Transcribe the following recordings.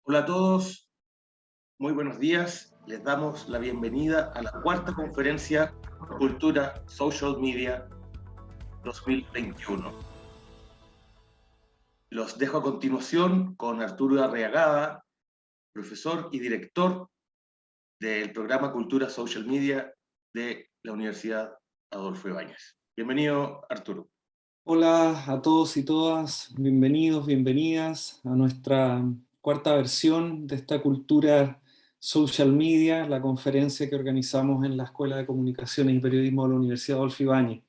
Hola a todos, muy buenos días. Les damos la bienvenida a la cuarta conferencia Cultura Social Media 2021. Los dejo a continuación con Arturo Arriagada, profesor y director del programa Cultura Social Media de la Universidad Adolfo Ibáñez. Bienvenido, Arturo. Hola a todos y todas, bienvenidos, bienvenidas a nuestra cuarta versión de esta Cultura Social Media, la conferencia que organizamos en la Escuela de Comunicación y Periodismo de la Universidad Adolfo Ibáñez.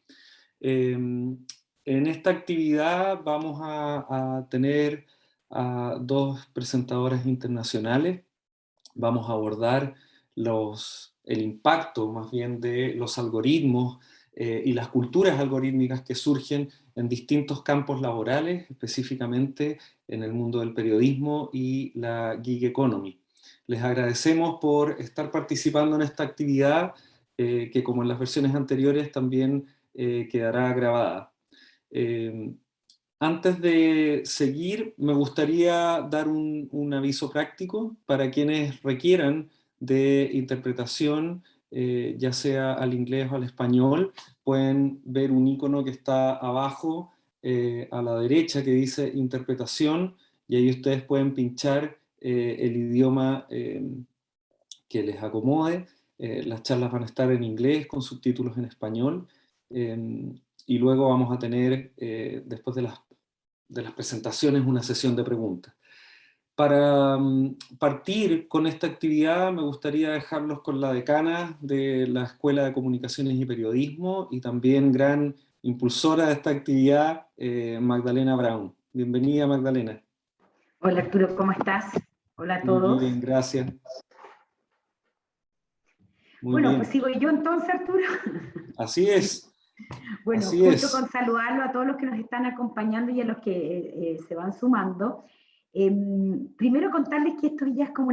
En esta actividad vamos a tener a dos presentadoras internacionales. Vamos a abordar el impacto más bien de los algoritmos y las culturas algorítmicas que surgen en distintos campos laborales, específicamente en el mundo del periodismo y la gig economy. Les agradecemos por estar participando en esta actividad, que como en las versiones anteriores también quedará grabada. Antes de seguir, me gustaría dar un aviso práctico para quienes requieran de interpretación, ya sea al inglés o al español. Pueden ver un icono que está abajo a la derecha que dice interpretación, y ahí ustedes pueden pinchar el idioma que les acomode. Las charlas van a estar en inglés con subtítulos en español, y luego vamos a tener, después de las presentaciones, una sesión de preguntas. Para partir con esta actividad me gustaría dejarlos con la decana de la Escuela de Comunicaciones y Periodismo y también gran impulsora de esta actividad, Magdalena Brown. Bienvenida, Magdalena. Hola Arturo, ¿cómo estás? Hola a Muy todos. bien, gracias. Bueno, pues sigo yo entonces, Arturo. Así es. Bueno, así junto es. con saludarlo a todos los que nos están acompañando y a los que se van sumando. Primero contarles que esto ya es como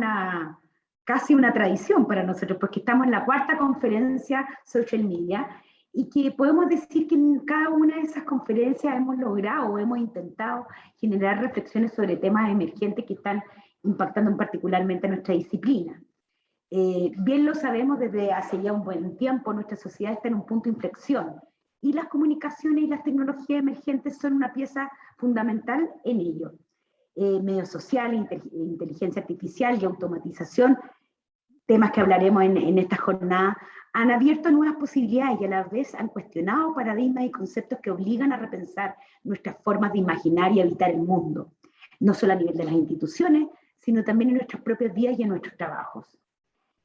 casi una tradición para nosotros, porque estamos en la cuarta conferencia Social Media, y que podemos decir que en cada una de esas conferencias hemos logrado o hemos intentado generar reflexiones sobre temas emergentes que están impactando particularmente a nuestra disciplina. Bien lo sabemos desde hace ya un buen tiempo, nuestra sociedad está en un punto de inflexión, y las comunicaciones y las tecnologías emergentes son una pieza fundamental en ello. Medios sociales, inteligencia artificial y automatización, temas que hablaremos en esta jornada, han abierto nuevas posibilidades y a la vez han cuestionado paradigmas y conceptos que obligan a repensar nuestras formas de imaginar y habitar el mundo, no solo a nivel de las instituciones, sino también en nuestros propios días y en nuestros trabajos.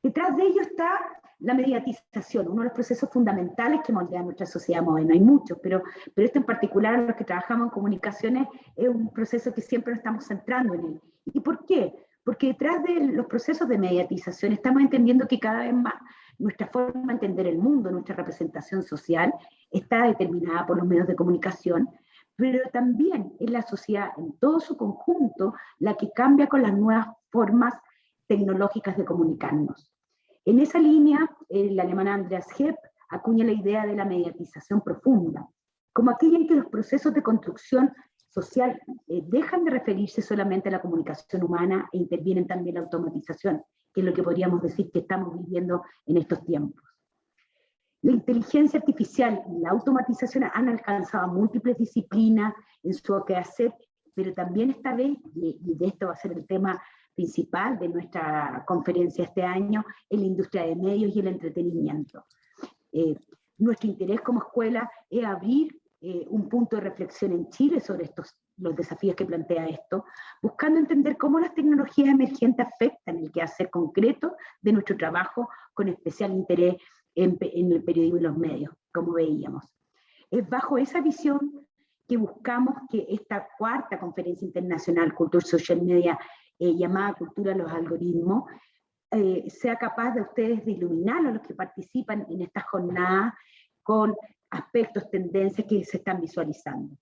Detrás de ello está la mediatización, uno de los procesos fundamentales que moldean nuestra sociedad moderna. Hay muchos, pero este en particular, a los que trabajamos en comunicaciones, es un proceso que siempre nos estamos centrando en él. ¿Y por qué? Porque detrás de los procesos de mediatización estamos entendiendo que cada vez más nuestra forma de entender el mundo, nuestra representación social, está determinada por los medios de comunicación, pero también es la sociedad en todo su conjunto la que cambia con las nuevas formas tecnológicas de comunicarnos. En esa línea, el alemán Andreas Hepp acuña la idea de la mediatización profunda, como aquella en que los procesos de construcción social dejan de referirse solamente a la comunicación humana e intervienen también la automatización, que es lo que podríamos decir que estamos viviendo en estos tiempos. La inteligencia artificial y la automatización han alcanzado múltiples disciplinas en su quehacer, pero también esta vez, y de esto va a ser el tema principal de nuestra conferencia este año, en la industria de medios y el entretenimiento. Nuestro interés como escuela es abrir un punto de reflexión en Chile sobre los desafíos que plantea esto, buscando entender cómo las tecnologías emergentes afectan el quehacer concreto de nuestro trabajo, con especial interés en el periodismo y los medios, como veíamos. Es bajo esa visión que buscamos que esta cuarta conferencia internacional Cultura Social Media, llamada Cultura los Algoritmos, sea capaz de ustedes de iluminar a los que participan en esta jornada con aspectos, tendencias que se están visualizando.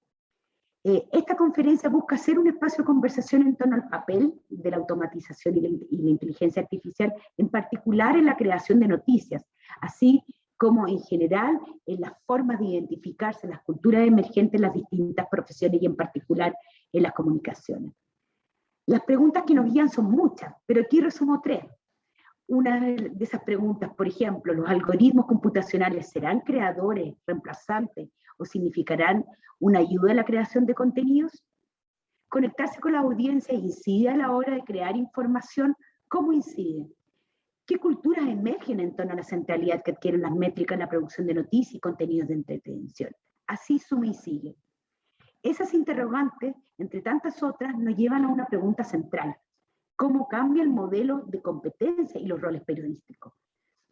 Esta conferencia busca ser un espacio de conversación en torno al papel de la automatización y la inteligencia artificial, en particular en la creación de noticias, así como en general en las formas de identificarse las culturas emergentes en las distintas profesiones y en particular en las comunicaciones. Las preguntas que nos guían son muchas, pero aquí resumo 3. Una de esas preguntas, por ejemplo, ¿los algoritmos computacionales serán creadores, reemplazantes o significarán una ayuda a la creación de contenidos? Conectarse con la audiencia incide a la hora de crear información. ¿Cómo incide? ¿Qué culturas emergen en torno a la centralidad que adquieren las métricas en la producción de noticias y contenidos de entretención? Así suma y sigue. Esas interrogantes, entre tantas otras, nos llevan a una pregunta central. ¿Cómo cambia el modelo de competencia y los roles periodísticos?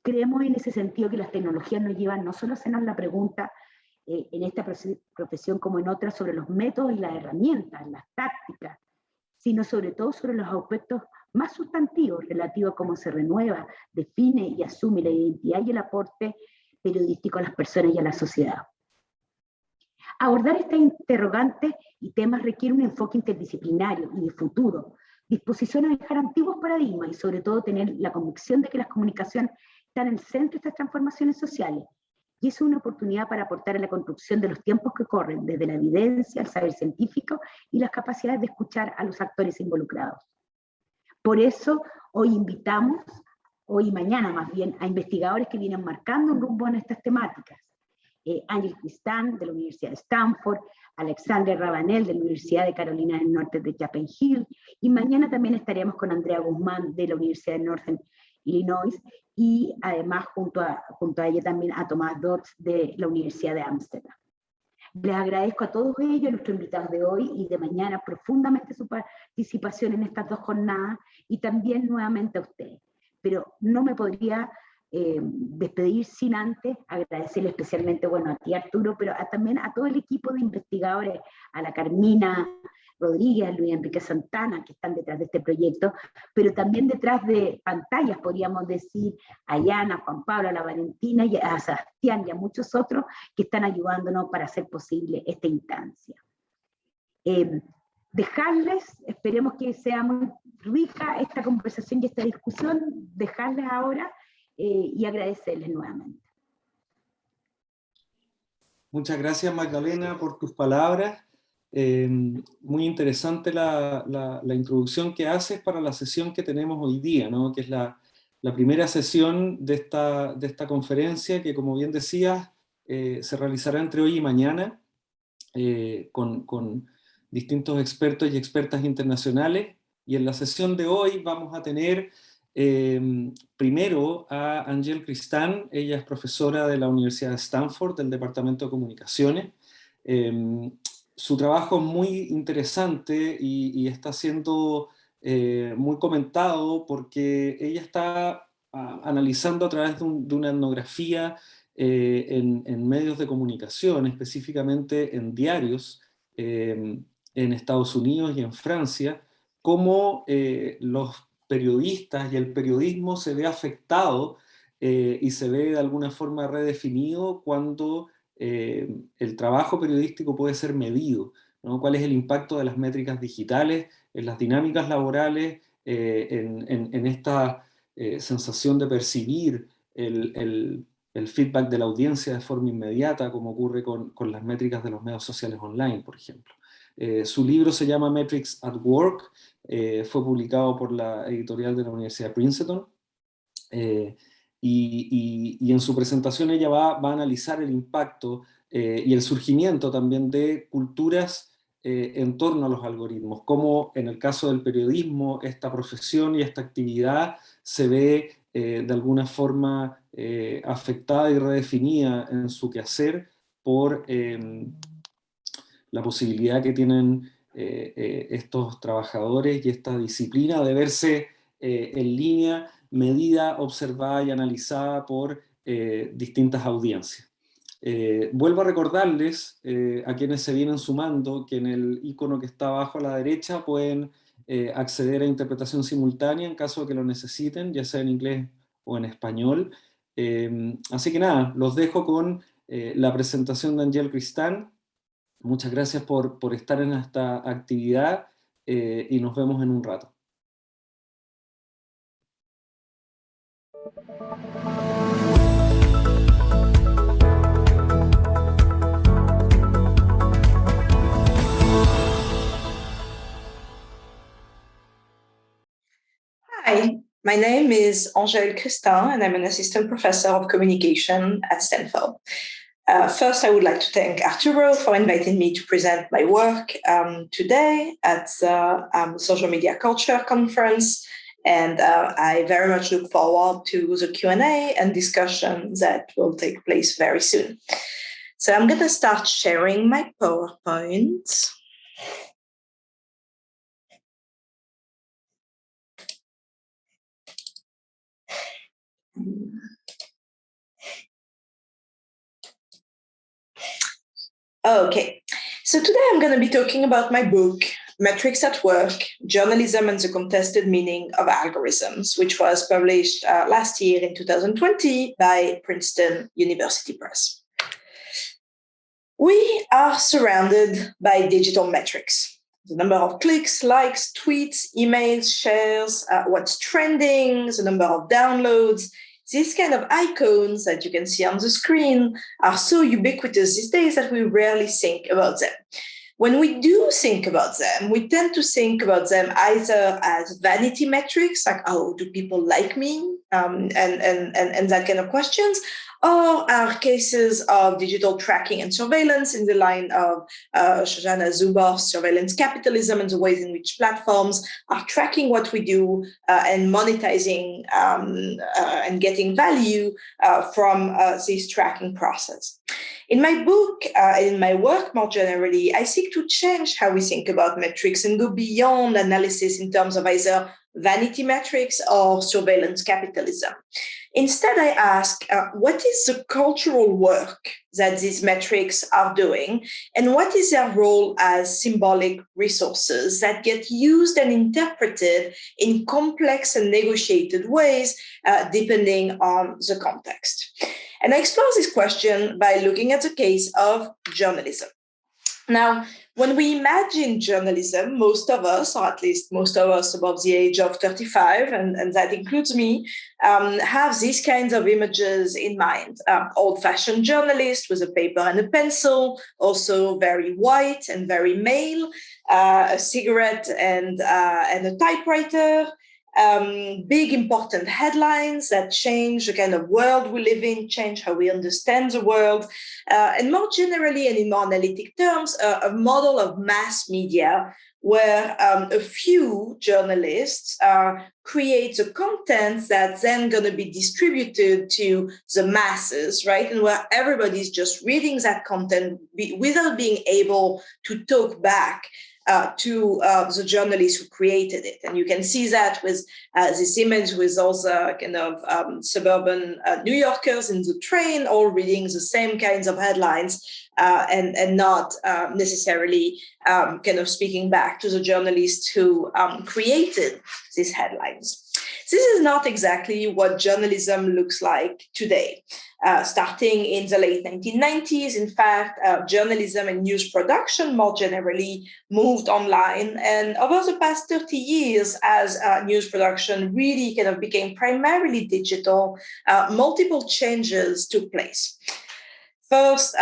Creemos en ese sentido que las tecnologías nos llevan no solo a hacernos la pregunta en esta profesión como en otras sobre los métodos y las herramientas, las tácticas, sino sobre todo sobre los aspectos más sustantivos relativos a cómo se renueva, define y asume la identidad y el aporte periodístico a las personas y a la sociedad. Abordar estas interrogantes y temas requiere un enfoque interdisciplinario y de futuro, disposición a dejar antiguos paradigmas y sobre todo tener la convicción de que las comunicaciones están en el centro de estas transformaciones sociales. Y es una oportunidad para aportar a la construcción de los tiempos que corren, desde la evidencia, el saber científico y las capacidades de escuchar a los actores involucrados. Por eso hoy invitamos, hoy y mañana más bien, a investigadores que vienen marcando un rumbo en estas temáticas. Angèle Christin, de la Universidad de Stanford, Alexandrea Ravenelle, de la Universidad de Carolina del Norte de Chapell, y mañana también estaremos con Andrea Guzmán, de la Universidad de Norte, Illinois, y además junto a ella también a Tomás Dodds, de la Universidad de Ámsterdam. Les agradezco a todos ellos, a nuestros invitados de hoy y de mañana, profundamente su participación en estas 2 jornadas, y también nuevamente a ustedes. Pero no me podría despedir sin antes agradecerle especialmente, bueno, a ti Arturo, pero también a todo el equipo de investigadores, a la Carmina Rodríguez, a Luis Enrique Santana, que están detrás de este proyecto, pero también detrás de pantallas, podríamos decir, a Yana, a Juan Pablo, a la Valentina, y a Sebastián y a muchos otros que están ayudándonos para hacer posible esta instancia. Dejarles, esperemos que sea muy rica esta conversación y esta discusión, dejarles ahora y agradecerles nuevamente. Muchas gracias, Magdalena, por tus palabras. Muy interesante la introducción que haces para la sesión que tenemos hoy día, ¿no? Que es la primera sesión de esta conferencia que, como bien decías, se realizará entre hoy y mañana con distintos expertos y expertas internacionales. Y en la sesión de hoy vamos a tener primero a Angèle Christin. Ella es profesora de la Universidad de Stanford, del Departamento de Comunicaciones. Su trabajo es muy interesante y está siendo muy comentado porque ella está analizando a través de una etnografía en medios de comunicación, específicamente en diarios en Estados Unidos y en Francia, cómo los periodistas y el periodismo se ve afectado y se ve de alguna forma redefinido cuando el trabajo periodístico puede ser medido, ¿no? ¿Cuál es el impacto de las métricas digitales en las dinámicas laborales, en esta sensación de percibir el feedback de la audiencia de forma inmediata, como ocurre con las métricas de los medios sociales online, por ejemplo? Su libro se llama Metrics at Work, fue publicado por la editorial de la Universidad de Princeton, y en su presentación ella va a analizar el impacto y el surgimiento también de culturas en torno a los algoritmos, cómo en el caso del periodismo esta profesión y esta actividad se ve de alguna forma afectada y redefinida en su quehacer por la posibilidad que tienen estos trabajadores y esta disciplina de verse en línea, medida, observada y analizada por distintas audiencias. Vuelvo a recordarles a quienes se vienen sumando que en el icono que está abajo a la derecha pueden acceder a interpretación simultánea en caso de que lo necesiten, ya sea en inglés o en español. Así que nada, los dejo con la presentación de Angèle Christin. Muchas gracias por estar en esta actividad y nos vemos en un rato. Hi, my name is Angèle Christin, and I'm an assistant professor of communication at Stanford. First, I would like to thank Arturo for inviting me to present my work today at the Social Media Culture Conference. And I very much look forward to the Q&A and discussion that will take place very soon. So I'm going to start sharing my PowerPoint. Okay, so today I'm going to be talking about my book, Metrics at Work, Journalism and the Contested Meaning of Algorithms, which was published last year in 2020 by Princeton University Press. We are surrounded by digital metrics. The number of clicks, likes, tweets, emails, shares, what's trending, the number of downloads. These kind of icons that you can see on the screen are so ubiquitous these days that we rarely think about them. When we do think about them, we tend to think about them either as vanity metrics, like, oh, do people like me? And that kind of questions, or are cases of digital tracking and surveillance in the line of Shoshana Zuboff's Surveillance Capitalism and the ways in which platforms are tracking what we do and monetizing and getting value from this tracking process. In my book, in my work more generally, I seek to change how we think about metrics and go beyond analysis in terms of either vanity metrics or surveillance capitalism. Instead, I ask, what is the cultural work that these metrics are doing, and what is their role as symbolic resources that get used and interpreted in complex and negotiated ways, depending on the context? And I explore this question by looking at the case of journalism. Now, when we imagine journalism, most of us, or at least most of us above the age of 35, and that includes me, have these kinds of images in mind. Old-fashioned journalist with a paper and a pencil, also very white and very male, a cigarette and a typewriter, big important headlines that change the kind of world we live in, change how we understand the world, and more generally and in more analytic terms, a model of mass media where a few journalists create the content that's then going to be distributed to the masses, right? And where everybody's just reading that content without being able to talk back to the journalists who created it. And you can see that with this image with all the kind of suburban New Yorkers in the train, all reading the same kinds of headlines and not necessarily kind of speaking back to the journalists who created these headlines. This is not exactly what journalism looks like today. Starting in the late 1990s, in fact, journalism and news production more generally moved online. And over the past 30 years, as news production really kind of became primarily digital, multiple changes took place. First,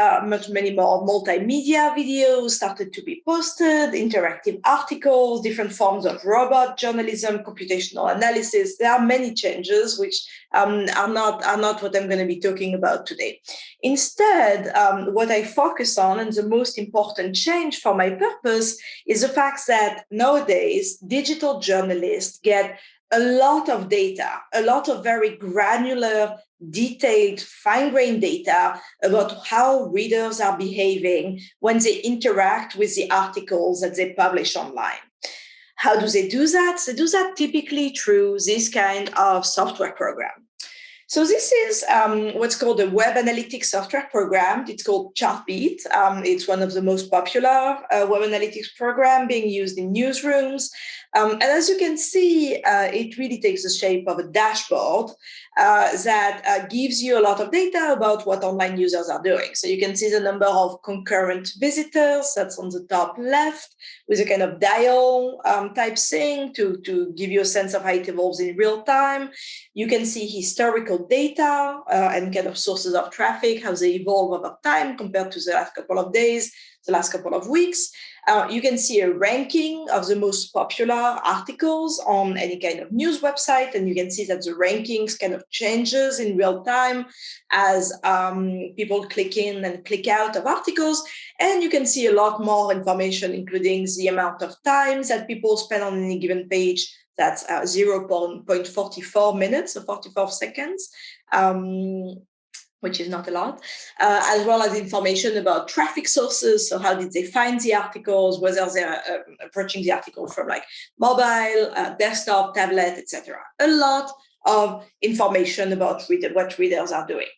many more multimedia videos started to be posted, interactive articles, different forms of robot journalism, computational analysis. There are many changes which are not what I'm going to be talking about today. Instead, what I focus on, and the most important change for my purpose, is the fact that nowadays digital journalists get a lot of data, a lot of very granular, detailed, fine-grained data about how readers are behaving when they interact with the articles that they publish online. How do they do that? They do that typically through this kind of software program. So this is what's called a web analytics software program. It's called Chartbeat. It's one of the most popular web analytics program being used in newsrooms. And as you can see, it really takes the shape of a dashboard that gives you a lot of data about what online users are doing. So you can see the number of concurrent visitors, that's on the top left, with a kind of dial type thing to give you a sense of how it evolves in real time. You can see historical data and kind of sources of traffic, how they evolve over time compared to the last couple of days, the last couple of weeks. You can see a ranking of the most popular articles on any kind of news website, and you can see that the rankings kind of changes in real time as people click in and click out of articles. And you can see a lot more information, including the amount of time that people spend on any given page. That's 0.44 minutes, or 44 seconds. Which is not a lot, as well as information about traffic sources. So how did they find the articles, whether they're approaching the article from like mobile, desktop, tablet, etc. A lot of information about what readers are doing.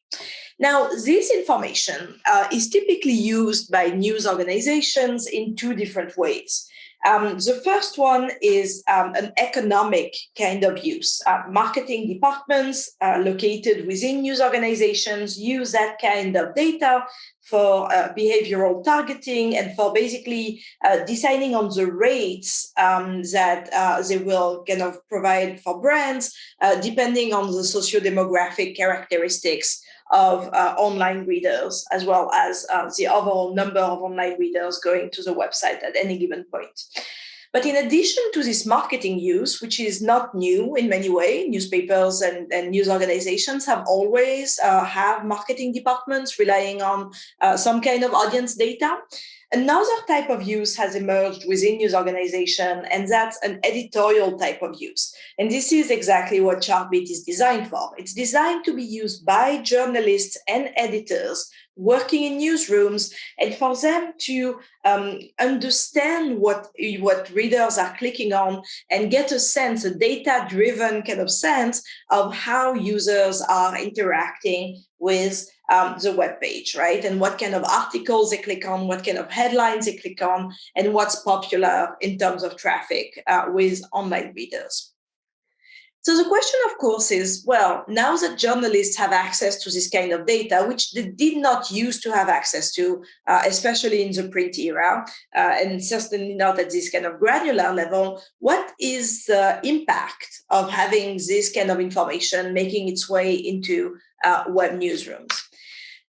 Now, this information is typically used by news organizations in two different ways. The first one is an economic kind of use. Marketing departments located within news organizations use that kind of data for behavioral targeting and for basically deciding on the rates that they will kind of provide for brands, depending on the socio-demographic characteristics of online readers, as well as the overall number of online readers going to the website at any given point. But in addition to this marketing use, which is not new in many ways, newspapers and news organizations have always have marketing departments relying on some kind of audience data. Another type of use has emerged within news organization, and that's an editorial type of use. And this is exactly what Chartbeat is designed for. It's designed to be used by journalists and editors working in newsrooms, and for them to understand what readers are clicking on and get a sense, a data-driven kind of sense of how users are interacting with the web page, right? And what kind of articles they click on, what kind of headlines they click on, and what's popular in terms of traffic with online readers. So the question, of course, is, well, now that journalists have access to this kind of data, which they did not used to have access to, especially in the print era, and certainly not at this kind of granular level, what is the impact of having this kind of information making its way into web newsrooms?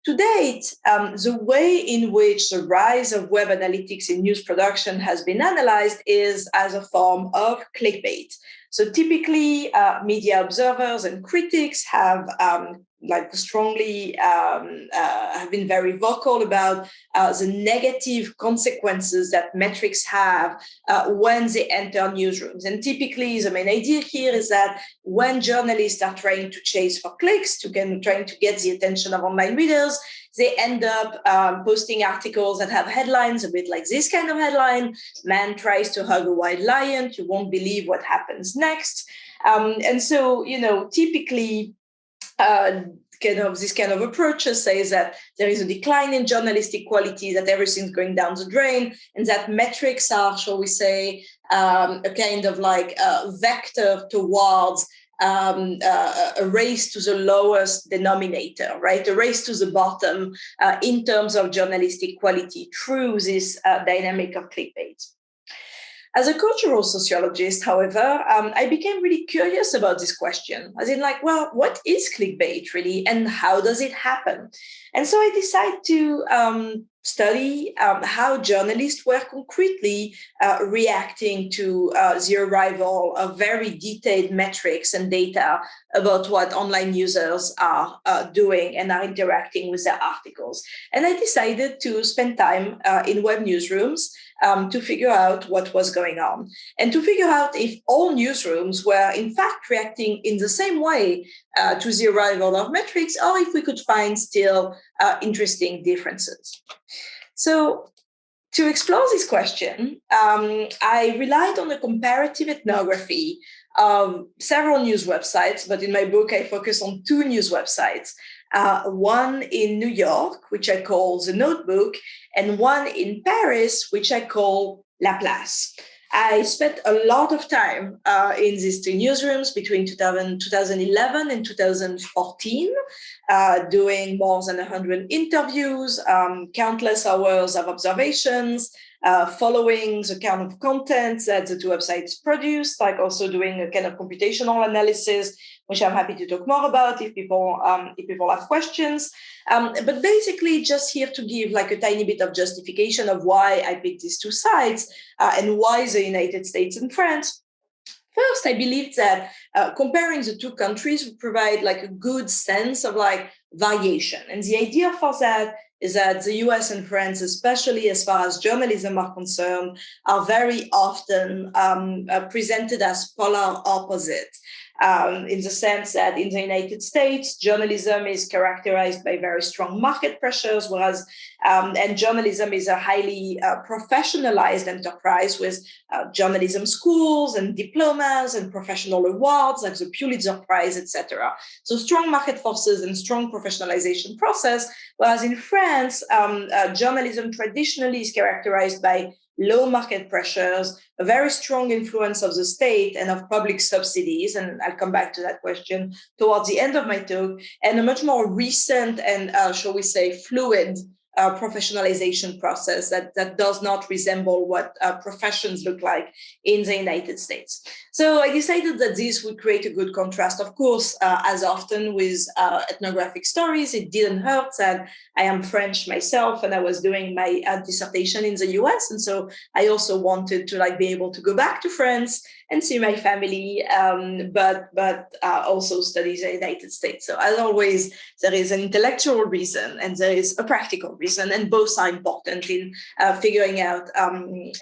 To date, the way in which the rise of web analytics in news production has been analyzed is as a form of clickbait. So typically, media observers and critics have strongly have been very vocal about the negative consequences that metrics have when they enter newsrooms. And typically, the main idea here is that when journalists are trying to chase for clicks, trying to get the attention of online readers, they end up posting articles that have headlines a bit like this kind of headline: "Man tries to hug a white lion. You won't believe what happens next." And so, typically, this kind of approach says that there is a decline in journalistic quality, that everything's going down the drain, and that metrics are, shall we say, a kind of like a vector towards a race to the lowest denominator, right? A race to the bottom in terms of journalistic quality through this dynamic of clickbait. As a cultural sociologist, however, I became really curious about this question. As in, what is clickbait really, and how does it happen? And so I decided to study how journalists were concretely reacting to the arrival of very detailed metrics and data about what online users are doing and are interacting with their articles. And I decided to spend time in web newsrooms to figure out what was going on, and to figure out if all newsrooms were in fact reacting in the same way to the arrival of metrics, or if we could find still interesting differences. So to explore this question, I relied on a comparative ethnography of several news websites, but in my book, I focus on two news websites. One in New York, which I call The Notebook, and one in Paris, which I call La Place. I spent a lot of time in these two newsrooms between 2011 and 2014, doing more than 100 interviews, countless hours of observations, following the kind of content that the two websites produce, like also doing a kind of computational analysis, which I'm happy to talk more about if people have questions. But basically just here to give like a tiny bit of justification of why I picked these two sites and why the United States and France. First, I believe that comparing the two countries would provide like a good sense of like variation. And the idea for that is that the US and France, especially as far as journalism are concerned, are very often presented as polar opposites. In the sense that in the United States, journalism is characterized by very strong market pressures, whereas and journalism is a highly professionalized enterprise with journalism schools and diplomas and professional awards like the Pulitzer Prize, etc. So strong market forces and strong professionalization process, whereas in France, journalism traditionally is characterized by low market pressures, a very strong influence of the state and of public subsidies, and I'll come back to that question towards the end of my talk, and a much more recent and, shall we say, fluid professionalization process that does not resemble what professions look like in the United States. So I decided that this would create a good contrast. Of course, as often with ethnographic stories, it didn't hurt that I am French myself and I was doing my dissertation in the US. And so I also wanted to like be able to go back to France and see my family, but also study the United States. So as always, there is an intellectual reason and there is a practical reason, and both are important in figuring out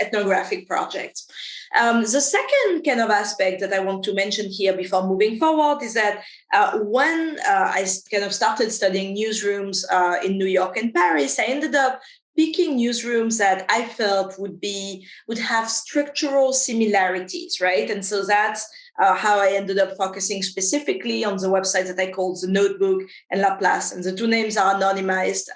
ethnographic projects. The second kind of aspect that I want to mention here before moving forward is that when I kind of started studying newsrooms in New York and Paris, I ended up picking newsrooms that I felt would have structural similarities, right? And so that's how I ended up focusing specifically on the website that I called The Notebook and Laplace. And the two names are anonymized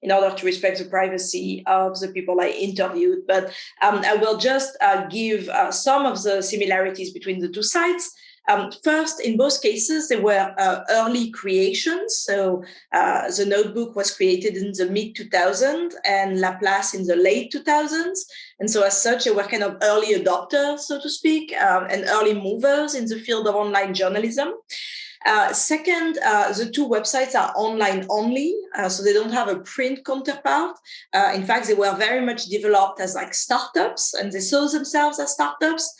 in order to respect the privacy of the people I interviewed. But I will just give some of the similarities between the two sites. First, in both cases, they were early creations. So the Notebook was created in the mid-2000s and Laplace in the late 2000s. And so as such, they were kind of early adopters, so to speak, and early movers in the field of online journalism. Second, the two websites are online only, so they don't have a print counterpart. In fact, they were very much developed as like startups, and they saw themselves as startups,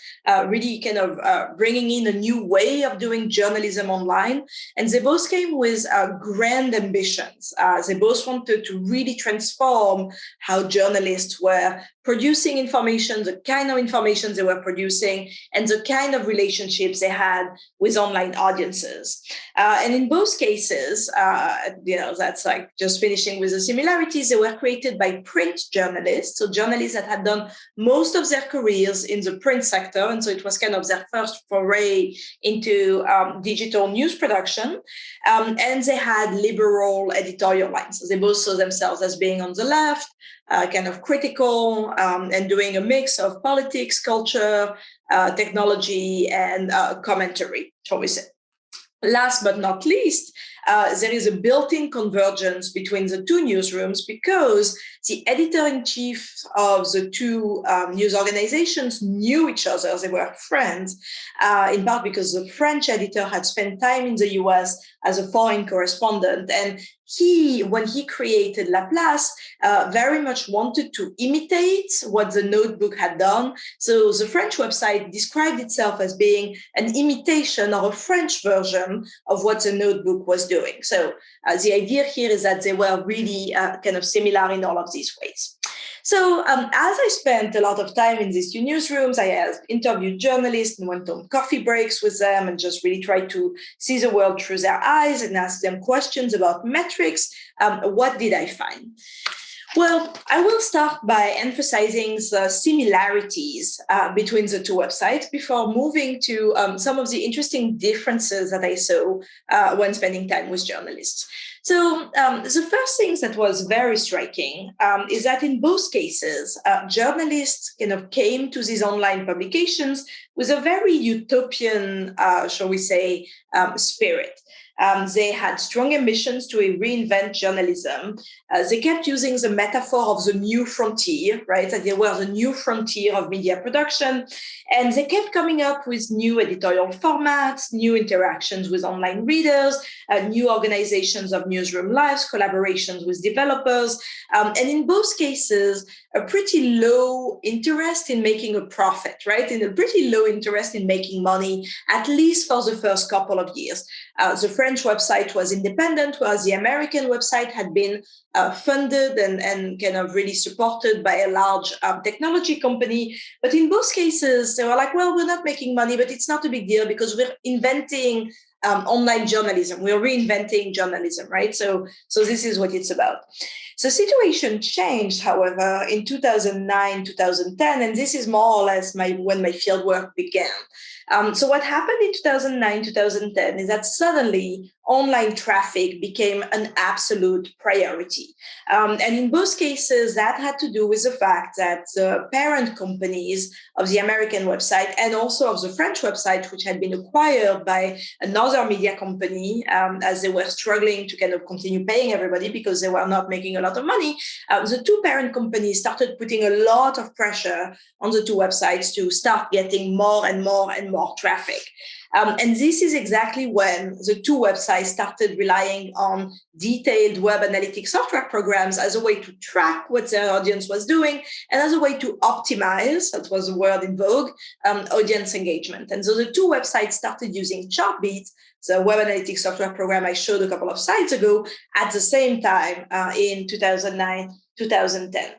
really kind of bringing in a new way of doing journalism online. And they both came with grand ambitions. They both wanted to really transform how journalists were producing information, the kind of information they were producing, and the kind of relationships they had with online audiences. And in both cases, that's like just finishing with the similarities, they were created by print journalists, so journalists that had done most of their careers in the print sector. And so it was kind of their first foray into digital news production. And they had liberal editorial lines. So they both saw themselves as being on the left, kind of critical, and doing a mix of politics, culture, technology, and commentary, shall we say. Last but not least, there is a built-in convergence between the two newsrooms because the editor-in-chief of the two news organizations knew each other. They were friends, in part because the French editor had spent time in the US as a foreign correspondent. And when he created Laplace, very much wanted to imitate what the Notebook had done. So the French website described itself as being an imitation or a French version of what the Notebook was doing. So the idea here is that they were really kind of similar in all of these ways. So as I spent a lot of time in these two newsrooms, I interviewed journalists and went on coffee breaks with them and just really tried to see the world through their eyes and ask them questions about metrics. What did I find? Well, I will start by emphasizing the similarities between the two websites before moving to some of the interesting differences that I saw when spending time with journalists. So the first thing that was very striking is that in both cases, journalists kind of came to these online publications with a very utopian, shall we say, spirit. They had strong ambitions to reinvent journalism. They kept using the metaphor of the new frontier, right? That they were the new frontier of media production. And they kept coming up with new editorial formats, new interactions with online readers, new organizations of newsroom lives, collaborations with developers. And in both cases, a pretty low interest in making a profit, right? And a pretty low interest in making money, at least for the first couple of years. The French website was independent, whereas the American website had been funded and kind of really supported by a large technology company. But in both cases, they were like, well, we're not making money, but it's not a big deal because we're inventing online journalism. We're reinventing journalism, right? So this is what it's about. The situation changed, however, in 2009, 2010, and this is more or less when my fieldwork began. So what happened in 2009, 2010 is that suddenly online traffic became an absolute priority. And in both cases, that had to do with the fact that the parent companies of the American website and also of the French website, which had been acquired by another media company, as they were struggling to kind of continue paying everybody because they were not making a lot of money, the two parent companies started putting a lot of pressure on the two websites to start getting more and more and more traffic. And this is exactly when the two websites started relying on detailed web analytics software programs as a way to track what their audience was doing and as a way to optimize, that was a word in vogue, audience engagement. And so the two websites started using Chartbeat, the web analytics software program I showed a couple of slides ago, at the same time in 2009, 2010.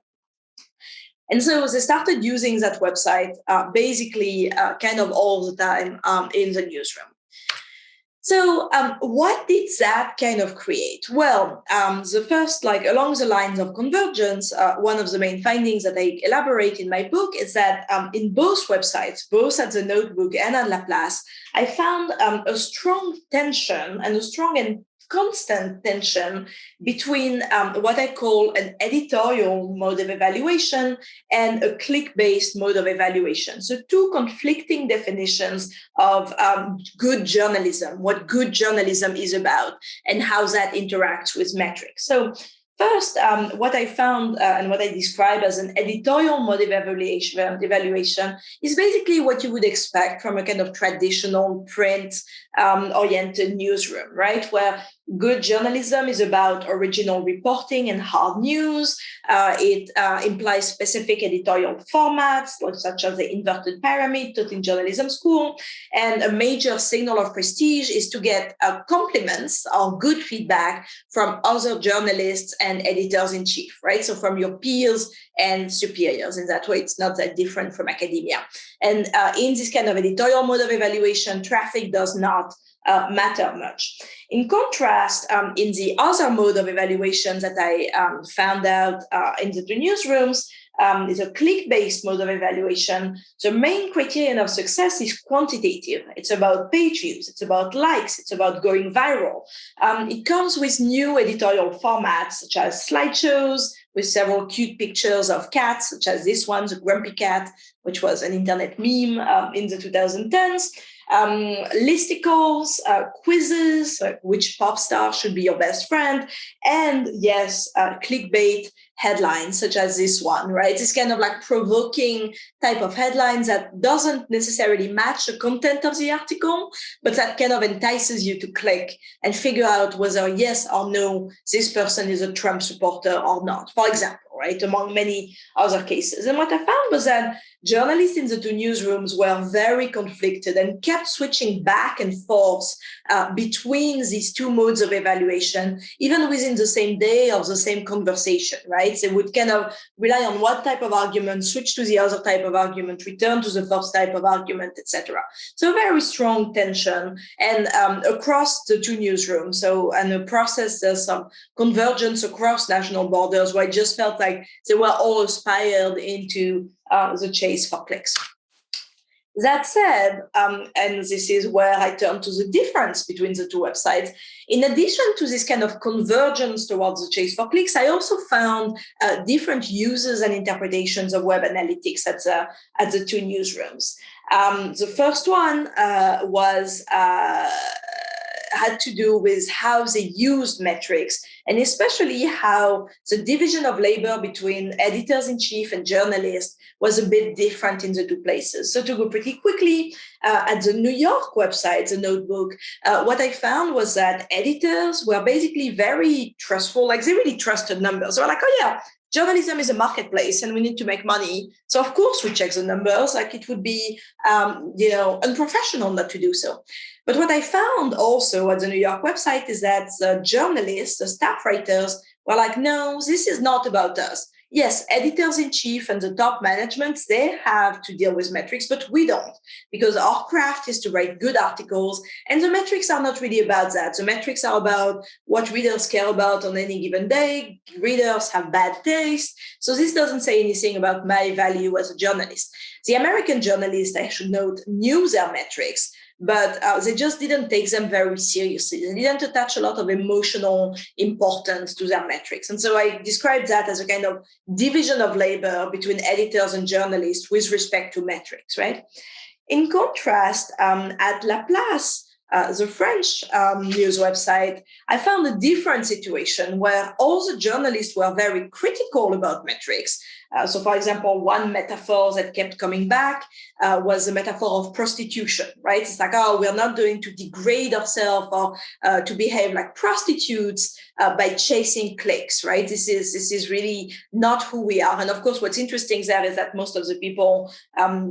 And so they started using that website basically kind of all the time in the newsroom. So what did that kind of create? Well, the first, like along the lines of convergence, one of the main findings that I elaborate in my book is that in both websites, both at the Notebook and at Laplace, I found a strong tension and a strong and constant tension between what I call an editorial mode of evaluation and a click-based mode of evaluation. So two conflicting definitions of good journalism, what good journalism is about, and how that interacts with metrics. So first, what I found and what I describe as an editorial mode of evaluation is basically what you would expect from a kind of traditional print-oriented newsroom, right? Where good journalism is about original reporting and hard news. It implies specific editorial formats, such as the inverted pyramid taught in journalism school. And a major signal of prestige is to get compliments or good feedback from other journalists and editors-in-chief, right? So from your peers and superiors. In that way, it's not that different from academia. And in this kind of editorial mode of evaluation, traffic does not matter much. In contrast, in the other mode of evaluation that I found out in the two newsrooms, is a click-based mode of evaluation. The main criterion of success is quantitative. It's about page views, it's about likes, it's about going viral. It comes with new editorial formats, such as slideshows, with several cute pictures of cats, such as this one, the grumpy cat, which was an internet meme in the 2010s. Listicles, quizzes, like which pop star should be your best friend, and yes, clickbait headlines such as this one, right? This kind of like provoking type of headlines that doesn't necessarily match the content of the article, but that kind of entices you to click and figure out whether yes or no, this person is a Trump supporter or not, for example, right? Among many other cases. And what I found was that journalists in the two newsrooms were very conflicted and kept switching back and forth between these two modes of evaluation, even within the same day of the same conversation, right? They would kind of rely on one type of argument, switch to the other type of argument, return to the first type of argument, etc. So a very strong tension and across the two newsrooms. So, and the process, there's some convergence across national borders where I just felt like they were all aspired into the chase for clicks. That said, and this is where I turn to the difference between the two websites, in addition to this kind of convergence towards the chase for clicks, I also found different uses and interpretations of web analytics at the two newsrooms. The first one was had to do with how they used metrics, and especially how the division of labor between editors-in-chief and journalists was a bit different in the two places. So to go pretty quickly, at the New York website, the Notebook, what I found was that editors were basically very trustful, like they really trusted numbers. They were like, oh yeah, journalism is a marketplace and we need to make money. So of course we check the numbers, like it would be, unprofessional not to do so. But what I found also at the New York website is that the journalists, the staff writers were like, no, this is not about us. Yes, editors-in-chief and the top management, they have to deal with metrics, but we don't, because our craft is to write good articles, and the metrics are not really about that. The metrics are about what readers care about on any given day. Readers have bad taste, so this doesn't say anything about my value as a journalist. The American journalists, I should note, knew their metrics, but they just didn't take them very seriously. They didn't attach a lot of emotional importance to their metrics. And so I described that as a kind of division of labor between editors and journalists with respect to metrics, right? In contrast, at La Place, the French news website, I found a different situation where all the journalists were very critical about metrics. So, for example, one metaphor that kept coming back was the metaphor of prostitution, right? It's like, oh, we're not going to degrade ourselves or to behave like prostitutes by chasing clicks, right? This is really not who we are. And of course, what's interesting there is that most of the people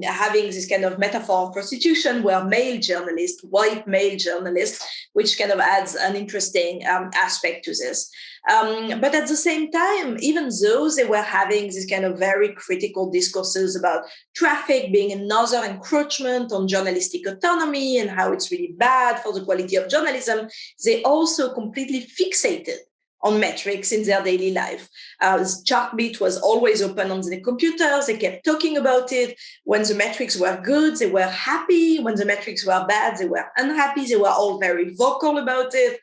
having this kind of metaphor of prostitution were male journalists, white male journalists, which kind of adds an interesting aspect to this. But at the same time, even though they were having this kind of very critical discourses about traffic being another encroachment on journalistic autonomy and how it's really bad for the quality of journalism, they also completely fixated on metrics in their daily life. Chartbeat was always open on the computers. They kept talking about it. When the metrics were good, they were happy. When the metrics were bad, they were unhappy. They were all very vocal about it.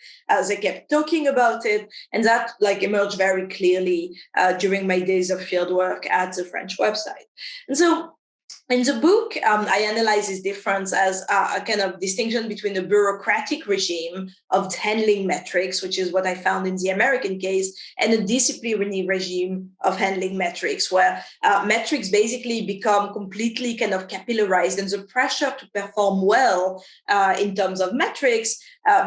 They kept talking about it. And that emerged very clearly during my days of fieldwork at the French website. And so in the book, I analyze this difference as a kind of distinction between the bureaucratic regime of handling metrics, which is what I found in the American case, and a disciplinary regime of handling metrics, where metrics basically become completely kind of capillarized, and the pressure to perform well in terms of metrics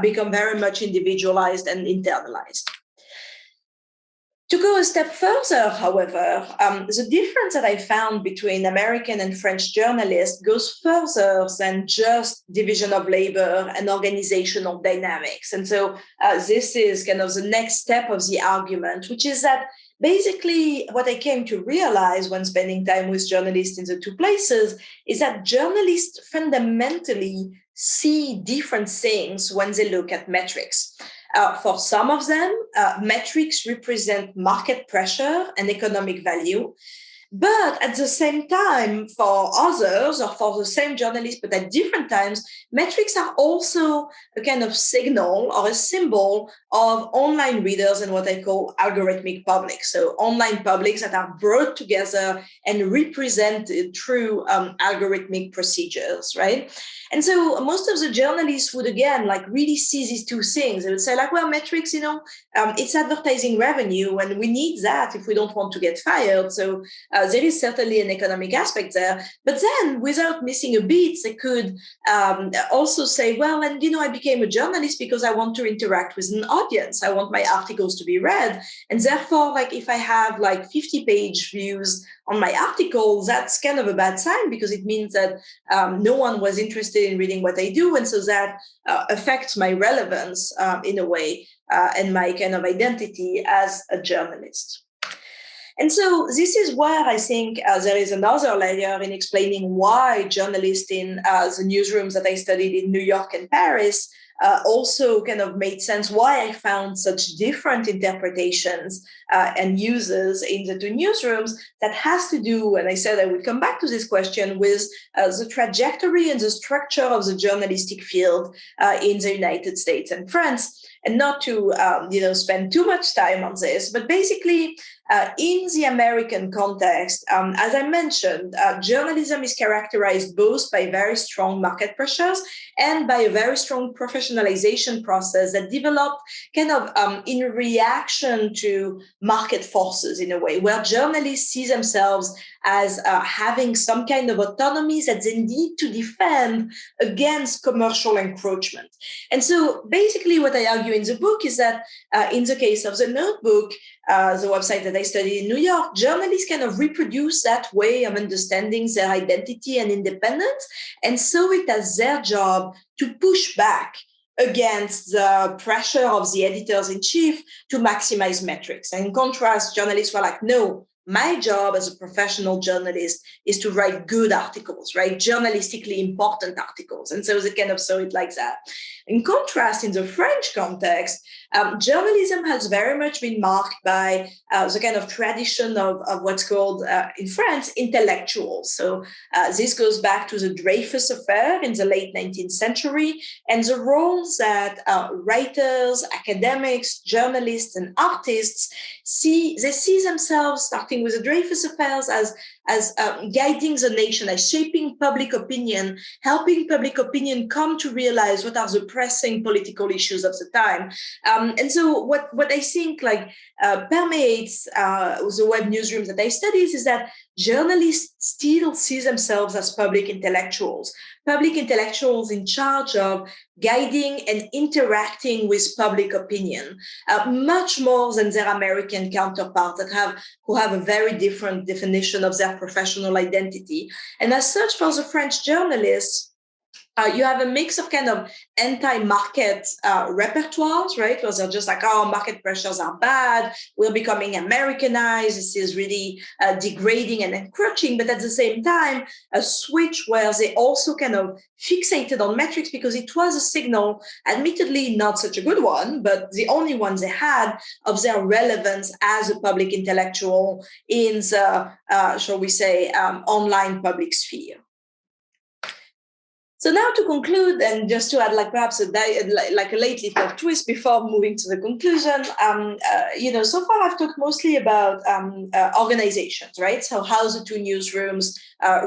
become very much individualized and internalized. To go a step further, however, the difference that I found between American and French journalists goes further than just division of labor and organizational dynamics. And so this is kind of the next step of the argument, which is that basically what I came to realize when spending time with journalists in the two places is that journalists fundamentally see different things when they look at metrics. For some of them, metrics represent market pressure and economic value. But at the same time, for others, or for the same journalists, but at different times, metrics are also a kind of signal or a symbol of online readers and what I call algorithmic public. So online publics that are brought together and represented through algorithmic procedures, right? And so most of the journalists would, again, really see these two things. They would say, well, metrics, it's advertising revenue, and we need that if we don't want to get fired. So there is certainly an economic aspect there. But then, without missing a beat, they could also say, well, and, I became a journalist because I want to interact with an audience. I want my articles to be read. And therefore, if I have 50-page views on my article, that's kind of a bad sign, because it means that no one was interested in reading what I do. And so that affects my relevance in a way and my kind of identity as a journalist. And so this is where I think there is another layer in explaining why journalists in the newsrooms that I studied in New York and Paris also kind of made sense, why I found such different interpretations and uses in the two newsrooms. That has to do, and I said I would come back to this question, with the trajectory and the structure of the journalistic field in the United States and France. And not to spend too much time on this, but basically in the American context, as I mentioned, journalism is characterized both by very strong market pressures and by a very strong professional professionalization process that developed kind of in reaction to market forces in a way, where journalists see themselves as having some kind of autonomy that they need to defend against commercial encroachment. And so basically what I argue in the book is that in the case of the Notebook, the website that I studied in New York, journalists kind of reproduce that way of understanding their identity and independence, and saw it as their job to push back against the pressure of the editors-in-chief to maximize metrics. And in contrast, journalists were like, no, my job as a professional journalist is to write good articles, right? Journalistically important articles. And so they kind of saw it like that. In contrast, in the French context, journalism has very much been marked by the kind of tradition of what's called in France, intellectuals. So this goes back to the Dreyfus affair in the late 19th century, and the roles that writers, academics, journalists, and artists see themselves, starting with the Dreyfus affairs, as guiding the nation, as shaping public opinion, helping public opinion come to realize what are the pressing political issues of the time. And so what I think permeates the web newsrooms that I study is that journalists still see themselves as public intellectuals in charge of guiding and interacting with public opinion, much more than their American counterparts who have a very different definition of their professional identity. And as such, for the French journalists, you have a mix of kind of anti-market repertoires, right? Where they're just like, oh, market pressures are bad. We're becoming Americanized. This is really degrading and encroaching. But at the same time, a switch where they also kind of fixated on metrics because it was a signal, admittedly not such a good one, but the only one they had of their relevance as a public intellectual in the, shall we say, online public sphere. So now to conclude, and just to add perhaps a late little twist before moving to the conclusion, so far I've talked mostly about organizations, right? So how the two newsrooms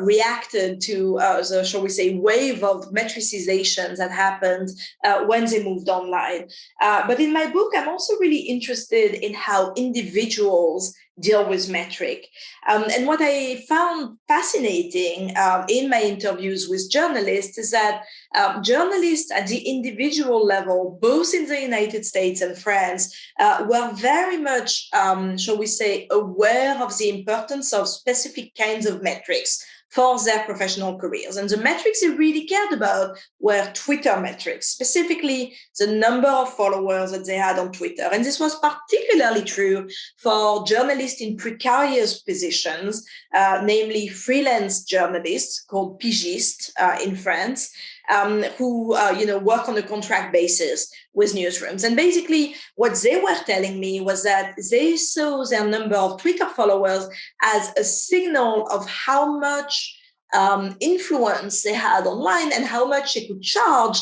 reacted to the, shall we say, wave of metricization that happened when they moved online. But in my book, I'm also really interested in how individuals deal with metric. And what I found fascinating in my interviews with journalists is that journalists at the individual level, both in the United States and France, were very much, shall we say, aware of the importance of specific kinds of metrics for their professional careers. And the metrics they really cared about were Twitter metrics, specifically the number of followers that they had on Twitter. And this was particularly true for journalists in precarious positions, namely freelance journalists called pigistes in France, who work on a contract basis with newsrooms. And basically what they were telling me was that they saw their number of Twitter followers as a signal of how much influence they had online and how much they could charge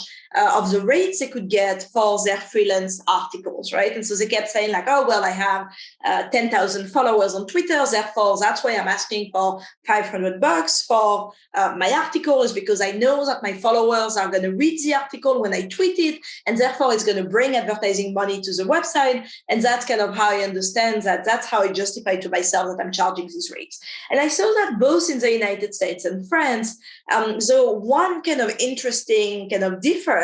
of the rates they could get for their freelance articles, right? And so they kept saying oh, well, I have 10,000 followers on Twitter, therefore that's why I'm asking for $500 for my article, is because I know that my followers are going to read the article when I tweet it, and therefore it's going to bring advertising money to the website. And that's kind of how I understand that. That's how I justify to myself that I'm charging these rates. And I saw that both in the United States and France. So one kind of interesting kind of difference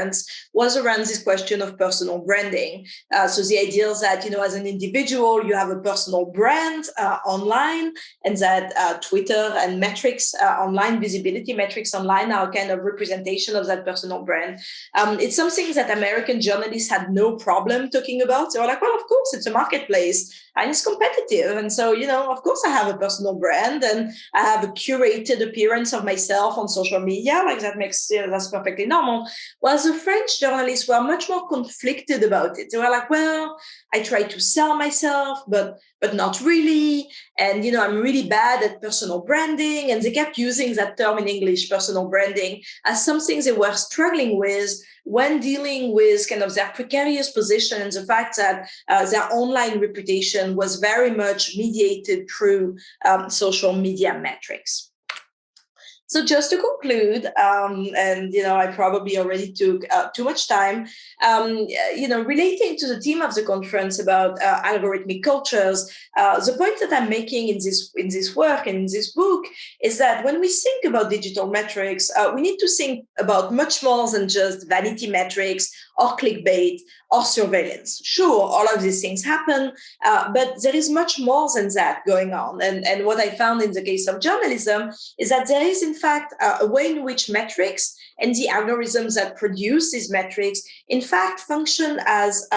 was around this question of personal branding. So the idea is that, as an individual, you have a personal brand online, and that Twitter and metrics online, visibility metrics online, are kind of representation of that personal brand. It's something that American journalists had no problem talking about. They were like, well, of course, it's a marketplace and it's competitive. And so, of course I have a personal brand and I have a curated appearance of myself on social media. That makes, that's perfectly normal. Whereas the French journalists were much more conflicted about it. They were like, well, I try to sell myself, but not really. And, I'm really bad at personal branding. And they kept using that term in English, personal branding, as something they were struggling with when dealing with kind of their precarious position and the fact that their online reputation was very much mediated through social media metrics. So just to conclude, and I probably already took too much time, relating to the theme of the conference about algorithmic cultures, the point that I'm making in this work and in this book is that when we think about digital metrics, we need to think about much more than just vanity metrics or clickbait or surveillance. Sure, all of these things happen, but there is much more than that going on. And what I found in the case of journalism is that there is, in fact, a way in which metrics and the algorithms that produce these metrics, in fact, function as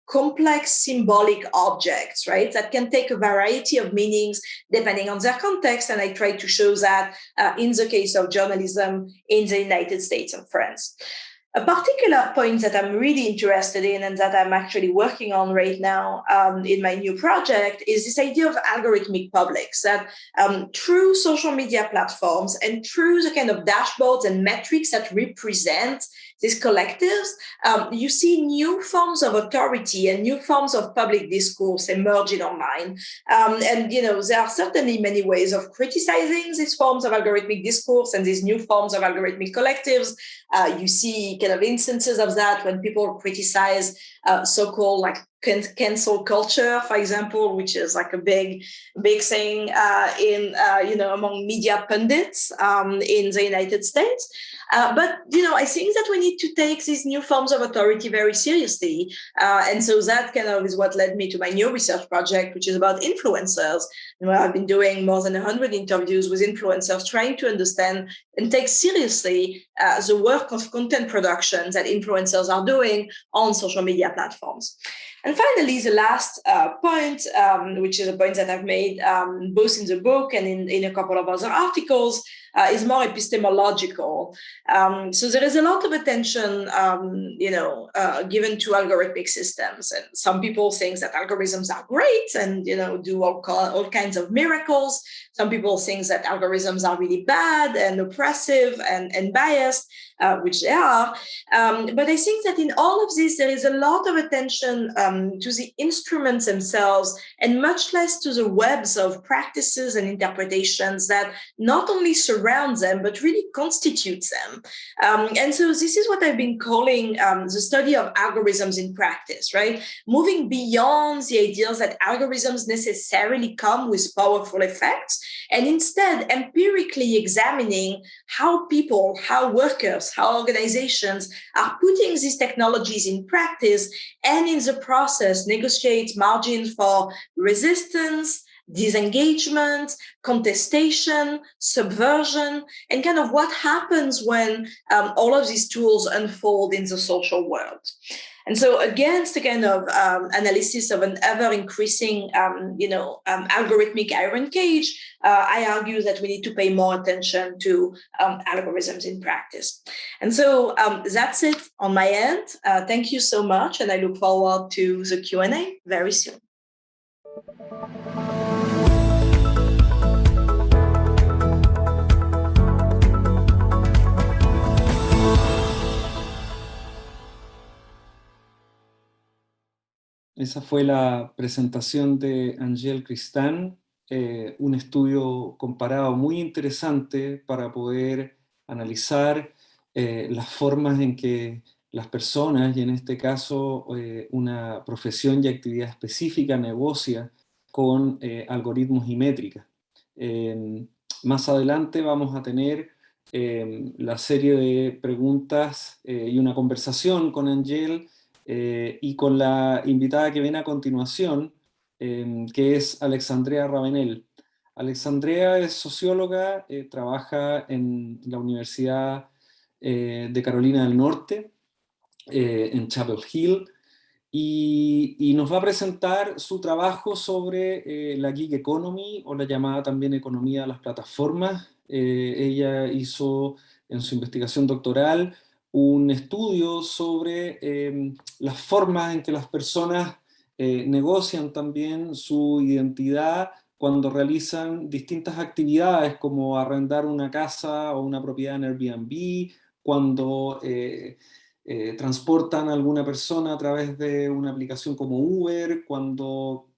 complex symbolic objects, right? That can take a variety of meanings depending on their context. And I try to show that in the case of journalism in the United States and France. A particular point that I'm really interested in and that I'm actually working on right now in my new project is this idea of algorithmic publics, that through social media platforms and through the kind of dashboards and metrics that represent these collectives, you see new forms of authority and new forms of public discourse emerging online. And there are certainly many ways of criticizing these forms of algorithmic discourse and these new forms of algorithmic collectives. You see kind of instances of that when people criticize so-called like cancel culture, for example, which is like a big thing among media pundits in the United States. But I think that we need to take these new forms of authority very seriously, and so that kind of is what led me to my new research project, which is about influencers. I've been doing more than 100 interviews with influencers, trying to understand and take seriously the work of content production that influencers are doing on social media platforms. And finally, the last point, which is a point that I've made both in the book and in a couple of other articles, is more epistemological. So there is a lot of attention, given to algorithmic systems. And some people think that algorithms are great and, do all kinds of miracles. Some people think that algorithms are really bad and oppressive and biased, which they are. But I think that in all of this, there is a lot of attention to the instruments themselves and much less to the webs of practices and interpretations that not only surround them, but really constitutes them. And so this is what I've been calling the study of algorithms in practice, right? Moving beyond the ideas that algorithms necessarily come with powerful effects, and instead empirically examining how people, how workers, how organizations are putting these technologies in practice, and in the process negotiate margins for resistance, disengagement, contestation, subversion, and kind of what happens when all of these tools unfold in the social world. And so against the kind of analysis of an ever-increasing, algorithmic iron cage, I argue that we need to pay more attention to algorithms in practice. And so that's it on my end. Thank you so much, and I look forward to the Q&A very soon. Esa fue la presentación de Angèle Christin, un estudio comparado muy interesante para poder analizar las formas en que las personas, y en este caso una profesión y actividad específica, negocia con algoritmos y métricas. Más adelante vamos a tener la serie de preguntas y una conversación con Angèle y con la invitada que viene a continuación, que es Alexandrea Ravenelle. Alexandrea es socióloga, trabaja en la Universidad de Carolina del Norte, en Chapell Hill, y nos va a presentar su trabajo sobre la gig economy, o la llamada también economía de las plataformas. Ella hizo en su investigación doctoral un estudio sobre las formas en que las personas negocian también su identidad cuando realizan distintas actividades, como arrendar una casa o una propiedad en Airbnb, cuando transportan a alguna persona a través de una aplicación como Uber, cuando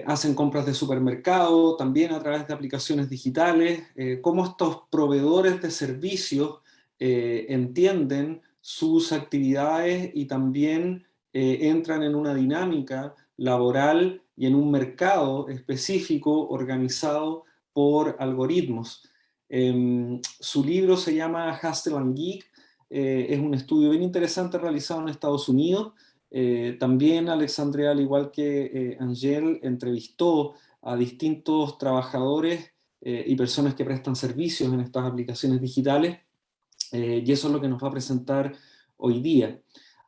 hacen compras de supermercado, también a través de aplicaciones digitales, cómo estos proveedores de servicios entienden sus actividades y también entran en una dinámica laboral y en un mercado específico organizado por algoritmos. Su libro se llama Hustle and Geek, es un estudio bien interesante realizado en Estados Unidos. También Alexandrea, al igual que Angèle, entrevistó a distintos trabajadores y personas que prestan servicios en estas aplicaciones digitales, y eso es lo que nos va a presentar hoy día.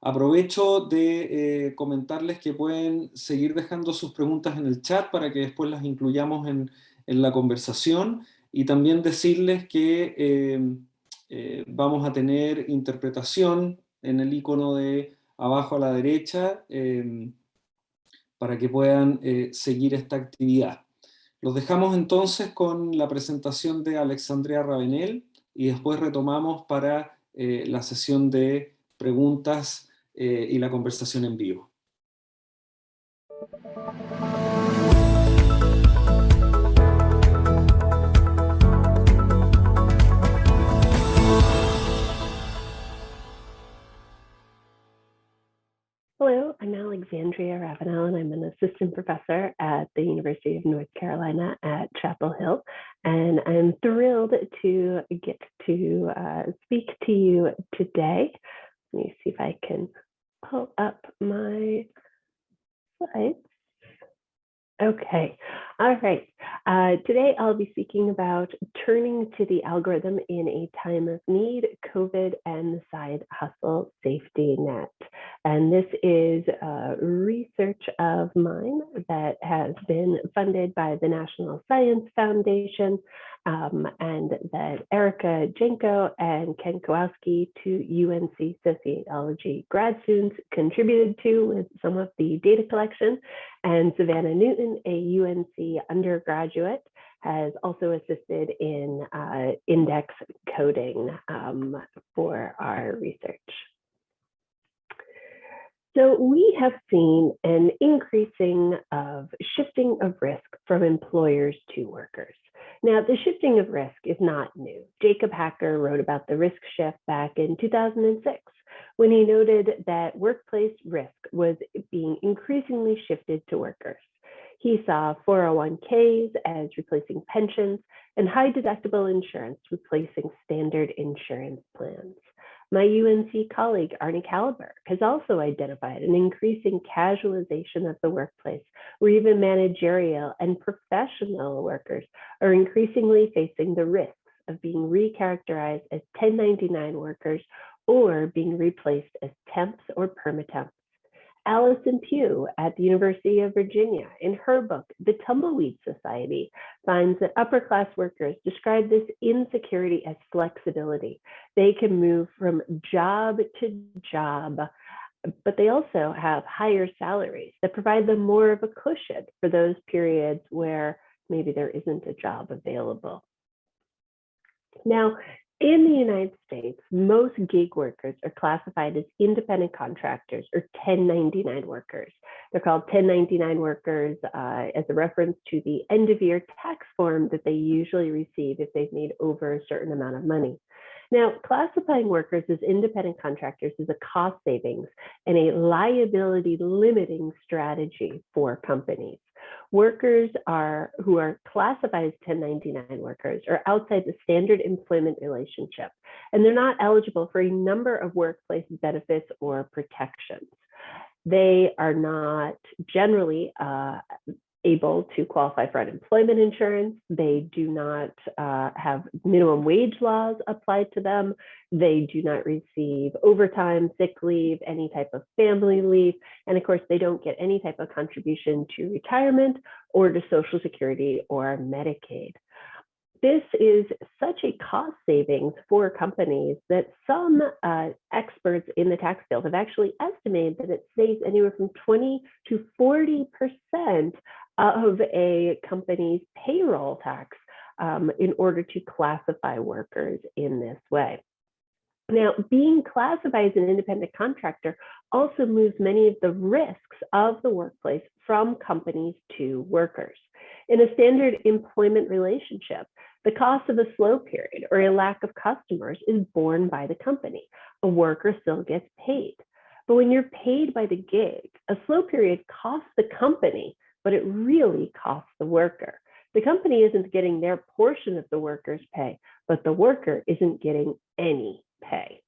Aprovecho de comentarles que pueden seguir dejando sus preguntas en el chat para que después las incluyamos en la conversación, y también decirles que vamos a tener interpretación en el icono de abajo a la derecha para que puedan seguir esta actividad. Los dejamos entonces con la presentación de Alexandrea Ravenelle y después retomamos para la sesión de preguntas y la conversación en vivo. Hello, I'm Alexandrea Ravenelle, and I'm an assistant professor at the University of North Carolina at Chapel Hill. And I'm thrilled to get to speak to you today. Let me see if I can pull up my slides. Okay, all right. Today I'll be speaking about turning to the algorithm in a time of need, COVID and the side hustle safety net. And this is research of mine that has been funded by the National Science Foundation, and that Erica Jenko and Ken Kowalski, two UNC sociology grad students, contributed to with some of the data collection, and Savannah Newton, a UNC undergraduate, has also assisted in index coding for our research. So we have seen an increasing of shifting of risk from employers to workers. Now, the shifting of risk is not new. Jacob Hacker wrote about the risk shift back in 2006, when he noted that workplace risk was being increasingly shifted to workers. He saw 401ks as replacing pensions and high deductible insurance replacing standard insurance plans. My UNC colleague, Arnie Kallenberg, has also identified an increasing casualization of the workplace, where even managerial and professional workers are increasingly facing the risks of being recharacterized as 1099 workers or being replaced as temps or permatemps. Allison Pugh at the University of Virginia, in her book, The Tumbleweed Society, finds that upper-class workers describe this insecurity as flexibility. They can move from job to job, but they also have higher salaries that provide them more of a cushion for those periods where maybe there isn't a job available. Now, in the United States, most gig workers are classified as independent contractors or 1099 workers. They're called 1099 workers as a reference to the end of year tax form that they usually receive if they've made over a certain amount of money. Now, classifying workers as independent contractors is a cost savings and a liability limiting strategy for companies. Workers who are classified as 1099 workers are outside the standard employment relationship, and they're not eligible for a number of workplace benefits or protections. They are not generally able to qualify for unemployment insurance. They do not have minimum wage laws applied to them. They do not receive overtime, sick leave, any type of family leave. And of course, they don't get any type of contribution to retirement or to Social Security or Medicaid. This is such a cost savings for companies that some experts in the tax field have actually estimated that it saves anywhere from 20 to 40% of a company's payroll tax in order to classify workers in this way. Now, being classified as an independent contractor also moves many of the risks of the workplace from companies to workers. In a standard employment relationship, the cost of a slow period or a lack of customers is borne by the company. A worker still gets paid. But when you're paid by the gig, a slow period costs the company, but it really costs the worker. The company isn't getting their portion of the worker's pay, but the worker isn't getting any pay.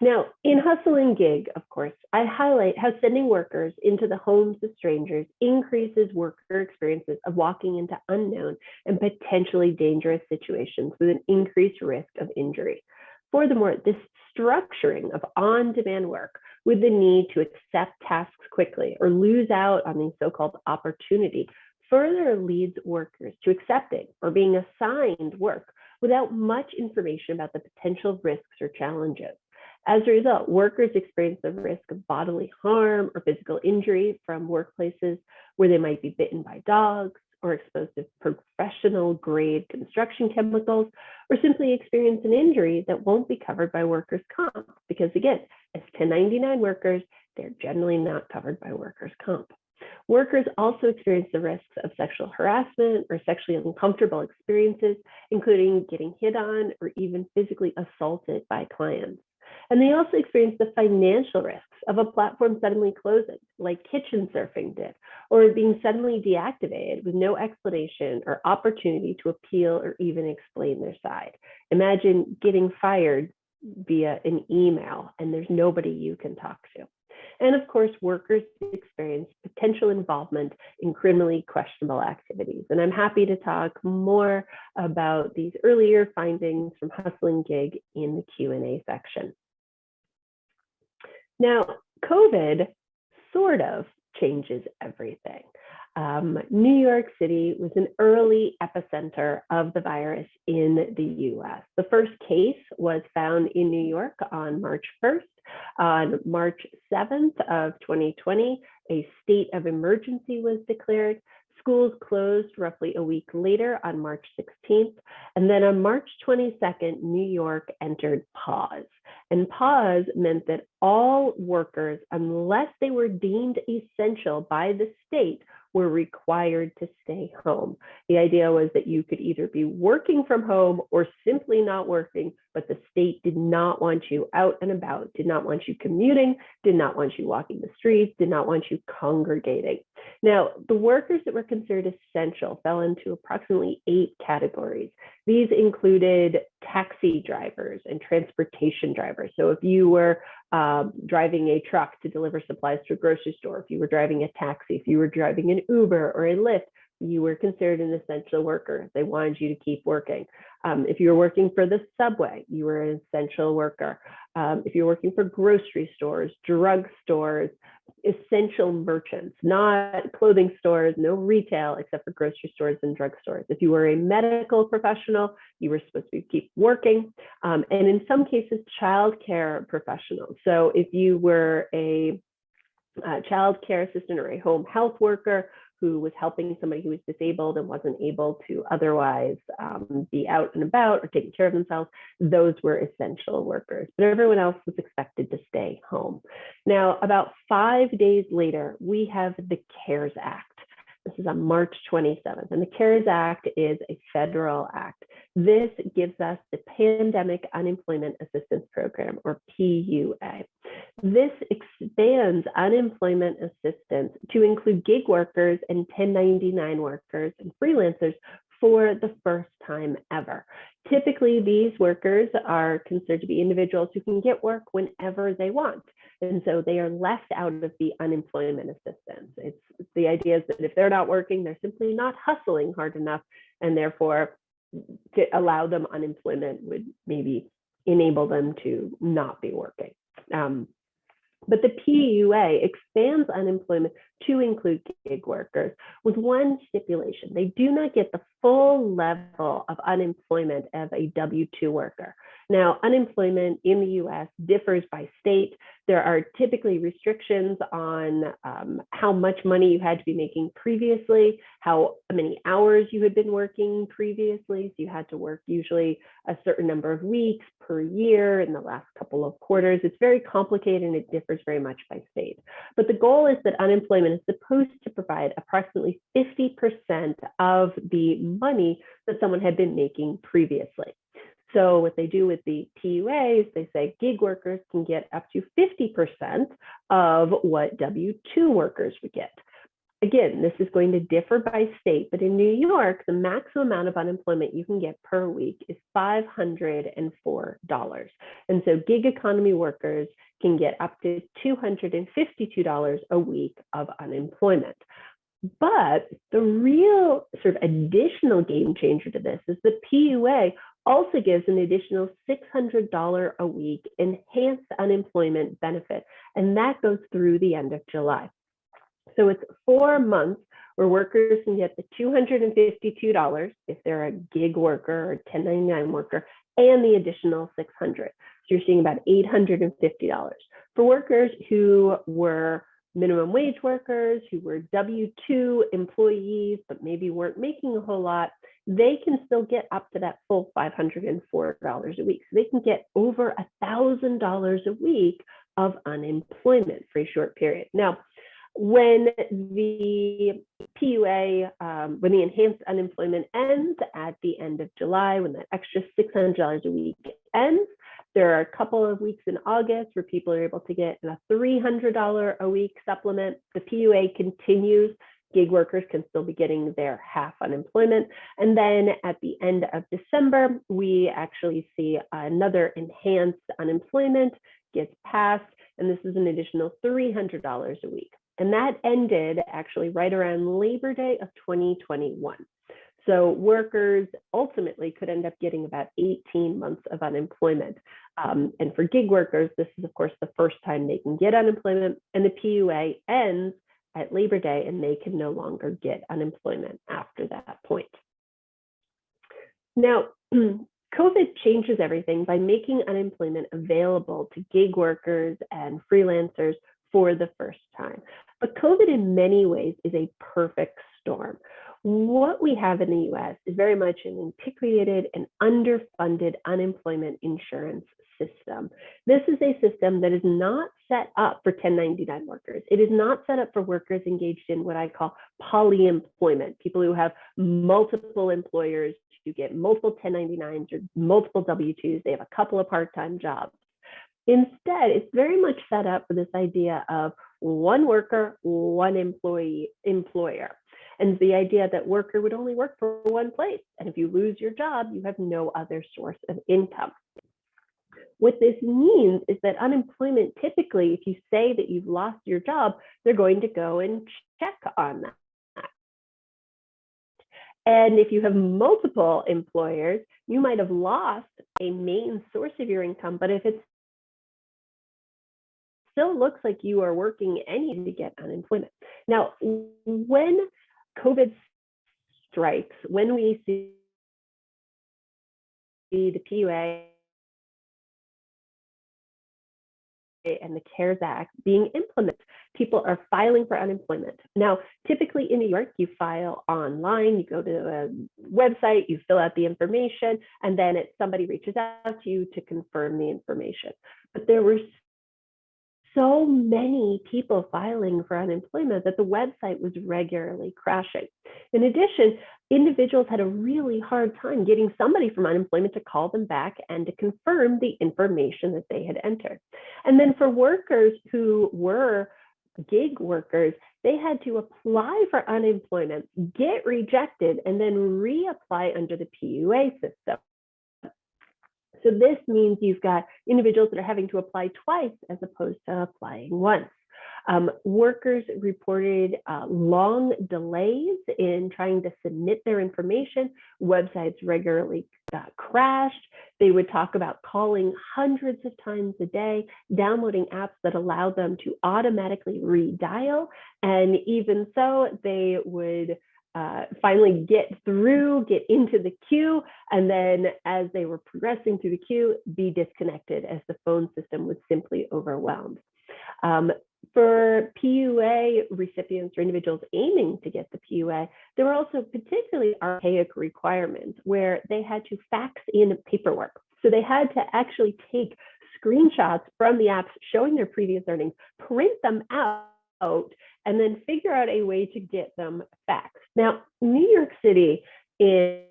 Now, in Hustle and Gig, of course, I highlight how sending workers into the homes of strangers increases worker experiences of walking into unknown and potentially dangerous situations with an increased risk of injury. Furthermore, this structuring of on-demand work with the need to accept tasks quickly or lose out on the so-called opportunity further leads workers to accepting or being assigned work without much information about the potential risks or challenges. As a result, workers experience the risk of bodily harm or physical injury from workplaces where they might be bitten by dogs or exposed to professional grade construction chemicals, or simply experience an injury that won't be covered by workers' comp, because again, as 1099 workers, they're generally not covered by workers' comp. Workers also experience the risks of sexual harassment or sexually uncomfortable experiences, including getting hit on or even physically assaulted by clients. And they also experience the financial risks of a platform suddenly closing, like kitchen surfing did, or being suddenly deactivated with no explanation or opportunity to appeal or even explain their side. Imagine getting fired via an email and there's nobody you can talk to. And of course, workers experience potential involvement in criminally questionable activities. And I'm happy to talk more about these earlier findings from Hustle and Gig in the Q&A section. Now, COVID sort of changes everything. New York City was an early epicenter of the virus in the US. The first case was found in New York on March 1st. On March 7th of 2020, a state of emergency was declared. Schools closed roughly a week later on March 16th. And then on March 22nd, New York entered pause. And pause meant that all workers, unless they were deemed essential by the state, were required to stay home. The idea was that you could either be working from home or simply not working, but the state did not want you out and about, did not want you commuting, did not want you walking the streets, did not want you congregating. Now, the workers that were considered essential fell into approximately 8 categories. These included taxi drivers and transportation drivers. So if you were driving a truck to deliver supplies to a grocery store, if you were driving a taxi, if you were driving an Uber or a Lyft, you were considered an essential worker. They wanted you to keep working. If you were working for the subway, you were an essential worker. If you're working for grocery stores, drug stores, essential merchants, not clothing stores, no retail except for grocery stores and drug stores. If you were a medical professional, you were supposed to keep working. And in some cases, childcare professionals. So if you were a child care assistant or a home health worker who was helping somebody who was disabled and wasn't able to otherwise be out and about or taking care of themselves, those were essential workers. But everyone else was expected to stay home. Now, about 5 days later, we have the CARES Act. This is on March 27th, and the CARES Act is a federal act. This gives us the Pandemic Unemployment Assistance Program, or PUA. This expands unemployment assistance to include gig workers and 1099 workers and freelancers for the first time ever. Typically, these workers are considered to be individuals who can get work whenever they want. And so they are left out of the unemployment assistance. It's the idea is that if they're not working, they're simply not hustling hard enough, and therefore to allow them unemployment would maybe enable them to not be working. But the PUA expands unemployment to include gig workers with one stipulation. They do not get the full level of unemployment of a W-2 worker. Now, unemployment in the US differs by state. There are typically restrictions on how much money you had to be making previously, how many hours you had been working previously. So you had to work usually a certain number of weeks per year in the last couple of quarters. It's very complicated and it differs very much by state. But the goal is that unemployment is supposed to provide approximately 50% of the money that someone had been making previously. So what they do with the PUA is they say gig workers can get up to 50% of what W-2 workers would get. Again, this is going to differ by state, but in New York, the maximum amount of unemployment you can get per week is $504. And so gig economy workers can get up to $252 a week of unemployment. But the real sort of additional game changer to this is the PUA also gives an additional $600 a week enhanced unemployment benefit, and that goes through the end of July. So it's 4 months where workers can get the $252 if they're a gig worker or 1099 worker, and the additional $600. So you're seeing about $850. For workers who were minimum wage workers, who were W-2 employees, but maybe weren't making a whole lot, they can still get up to that full $504 a week. So they can get over $1,000 a week of unemployment for a short period. Now, when the PUA, when the enhanced unemployment ends at the end of July, when that extra $600 a week ends, there are a couple of weeks in August where people are able to get a $300 a week supplement. The PUA continues. Gig workers can still be getting their half unemployment. And then at the end of December, we actually see another enhanced unemployment gets passed, and this is an additional $300 a week. And that ended actually right around Labor Day of 2021. So workers ultimately could end up getting about 18 months of unemployment. And for gig workers, this is of course the first time they can get unemployment, and the PUA ends at Labor Day and they can no longer get unemployment after that point. Now, COVID changes everything by making unemployment available to gig workers and freelancers for the first time. But COVID in many ways is a perfect storm. What we have in the US is very much an antiquated and underfunded unemployment insurance system. This is a system that is not set up for 1099 workers. It is not set up for workers engaged in what I call polyemployment, people who have multiple employers, who get multiple 1099s or multiple W-2s, they have a couple of part-time jobs. Instead, it's very much set up for this idea of one worker, one employer. And the idea that worker would only work for one place. And if you lose your job, you have no other source of income. What this means is that unemployment, typically, if you say that you've lost your job, they're going to go and check on that. And if you have multiple employers, you might have lost a main source of your income, but if it still looks like you are working to get unemployment. Now, when COVID strikes, when we see the PUA and the CARES Act being implemented, people are filing for unemployment. Now, typically in New York, you file online, you go to a website, you fill out the information, and then somebody reaches out to you to confirm the information. But there were so many people filing for unemployment that the website was regularly crashing. In addition, individuals had a really hard time getting somebody from unemployment to call them back and to confirm the information that they had entered. And then for workers who were gig workers, they had to apply for unemployment, get rejected, and then reapply under the PUA system. So this means you've got individuals that are having to apply twice as opposed to applying once. Workers reported long delays in trying to submit their information. Websites regularly crashed. They would talk about calling hundreds of times a day, downloading apps that allow them to automatically redial. And even so, they would finally get into the queue, and then as they were progressing through the queue, be disconnected as the phone system was simply overwhelmed. For PUA recipients or individuals aiming to get the PUA, there were also particularly archaic requirements where they had to fax in paperwork. So they had to actually take screenshots from the apps showing their previous earnings, print them out, and then figure out a way to get them faxed. Now, New York City is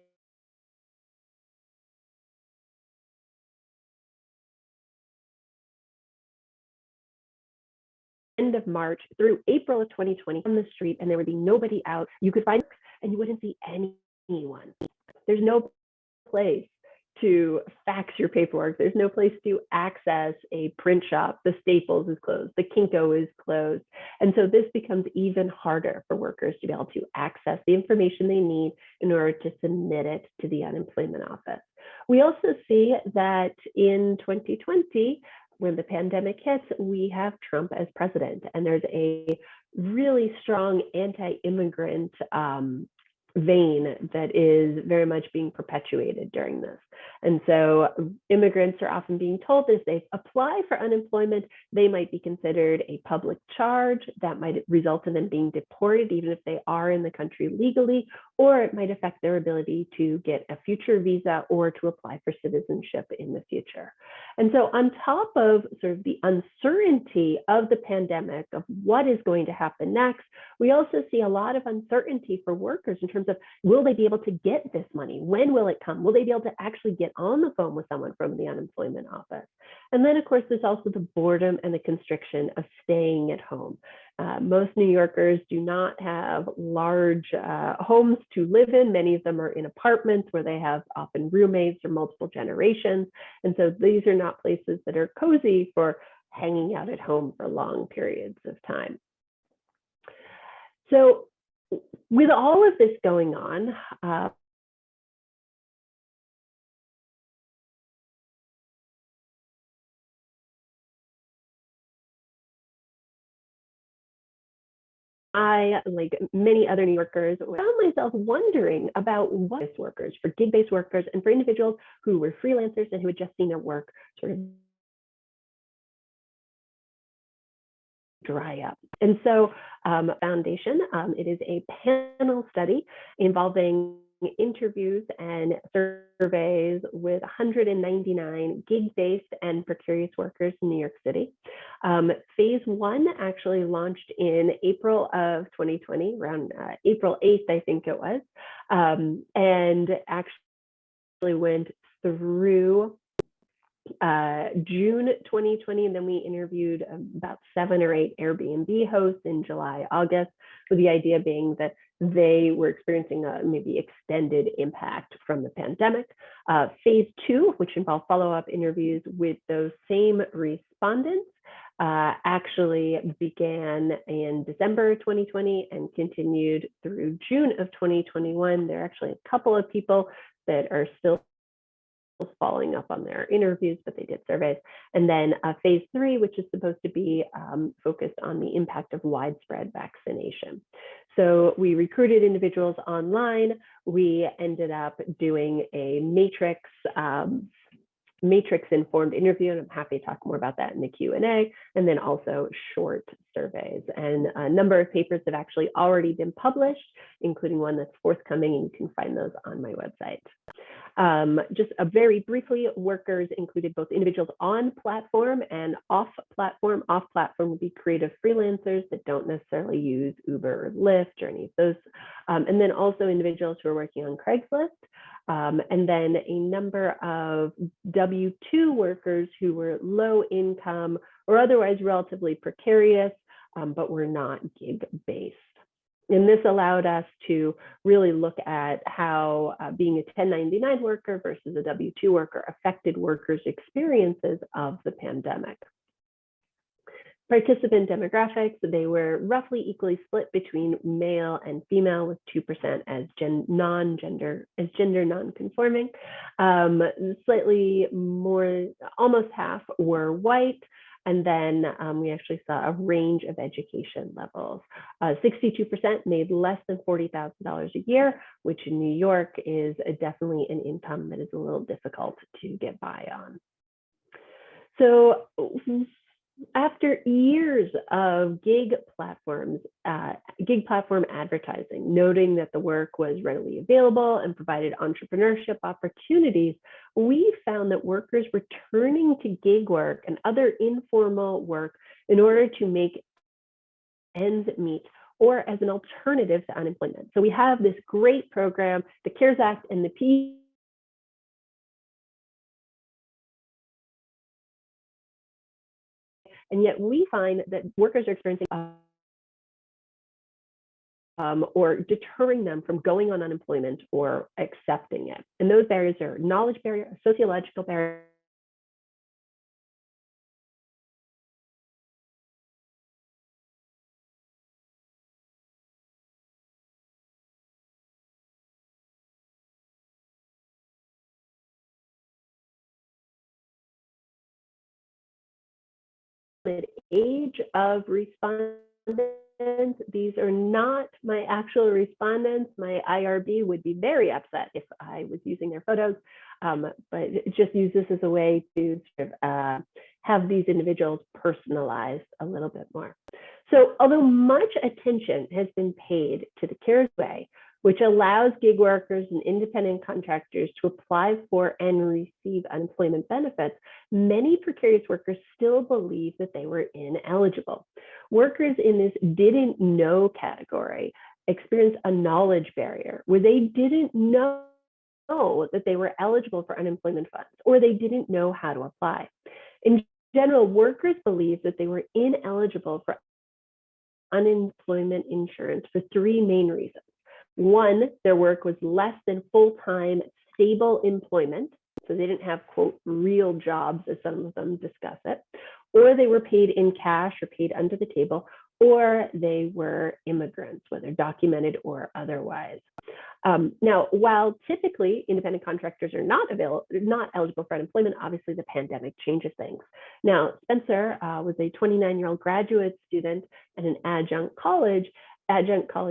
end of March through April of 2020 on the street, and there would be nobody out. You could find and you wouldn't see anyone. There's no place to fax your paperwork. There's no place to access a print shop. The Staples is closed. The Kinko is closed. And so this becomes even harder for workers to be able to access the information they need in order to submit it to the unemployment office. We also see that in 2020, when the pandemic hits, we have Trump as president, and there's a really strong anti-immigrant vein that is very much being perpetuated during this. And so immigrants are often being told that if they apply for unemployment, they might be considered a public charge that might result in them being deported, even if they are in the country legally, or it might affect their ability to get a future visa or to apply for citizenship in the future. And so on top of sort of the uncertainty of the pandemic, of what is going to happen next, we also see a lot of uncertainty for workers in terms of, will they be able to get this money? When will it come? Will they be able to actually get on the phone with someone from the unemployment office? And then of course, there's also the boredom and the constriction of staying at home. Most New Yorkers do not have large homes to live in. Many of them are in apartments where they have often roommates or multiple generations. And so these are not places that are cozy for hanging out at home for long periods of time. So with all of this going on, I, like many other New Yorkers, found myself wondering about what workers, for gig-based workers, and for individuals who were freelancers and who had just seen their work sort of dry up. And so Foundation, it is a panel study involving interviews and surveys with 199 gig-based and precarious workers in New York City. Phase 1 actually launched in April of 2020, around April 8th, I think it was, and actually went through June 2020, and then we interviewed about 7 or 8 Airbnb hosts in July, August, with the idea being that they were experiencing a maybe extended impact from the pandemic. Phase 2, which involved follow-up interviews with those same respondents, actually began in December 2020 and continued through June of 2021. There are actually a couple of people that are still following up on their interviews, but they did surveys. And then phase 3, which is supposed to be focused on the impact of widespread vaccination. So we recruited individuals online. We ended up doing a matrix-informed interview, and I'm happy to talk more about that in the Q&A, and then also short surveys. And a number of papers have actually already been published, including one that's forthcoming, and you can find those on my website. Just very briefly, workers included both individuals on platform and off platform. Off platform would be creative freelancers that don't necessarily use Uber or Lyft or any of those. And then also individuals who are working on Craigslist. And then a number of W-2 workers who were low income or otherwise relatively precarious, but were not gig-based. And this allowed us to really look at how being a 1099 worker versus a W-2 worker affected workers' experiences of the pandemic. Participant demographics, they were roughly equally split between male and female, with 2% as gender non-conforming. Slightly more, almost half were white. And then we actually saw a range of education levels. 62% made less than $40,000 a year, which in New York is definitely an income that is a little difficult to get by on. So after years of gig platform advertising, noting that the work was readily available and provided entrepreneurship opportunities, we found that workers were turning to gig work and other informal work in order to make ends meet or as an alternative to unemployment. So we have this great program, the CARES Act and the P. And yet we find that workers are experiencing or deterring them from going on unemployment or accepting it. And those barriers are knowledge barrier, sociological barrier, age of respondents. These are not my actual respondents. My IRB would be very upset if I was using their photos, but just use this as a way to sort of have these individuals personalized a little bit more. So although much attention has been paid to the CARES Way, which allows gig workers and independent contractors to apply for and receive unemployment benefits, many precarious workers still believe that they were ineligible. Workers in this didn't know category experience a knowledge barrier where they didn't know that they were eligible for unemployment funds, or they didn't know how to apply. In general, workers believe that they were ineligible for unemployment insurance for three main reasons. One, their work was less than full-time stable employment, so they didn't have, quote, real jobs, as some of them discuss it, or they were paid in cash or paid under the table, or they were immigrants, whether documented or otherwise. Now, while typically independent contractors are not eligible for unemployment, obviously the pandemic changes things. Now, Spencer was a 29-year-old graduate student at an adjunct college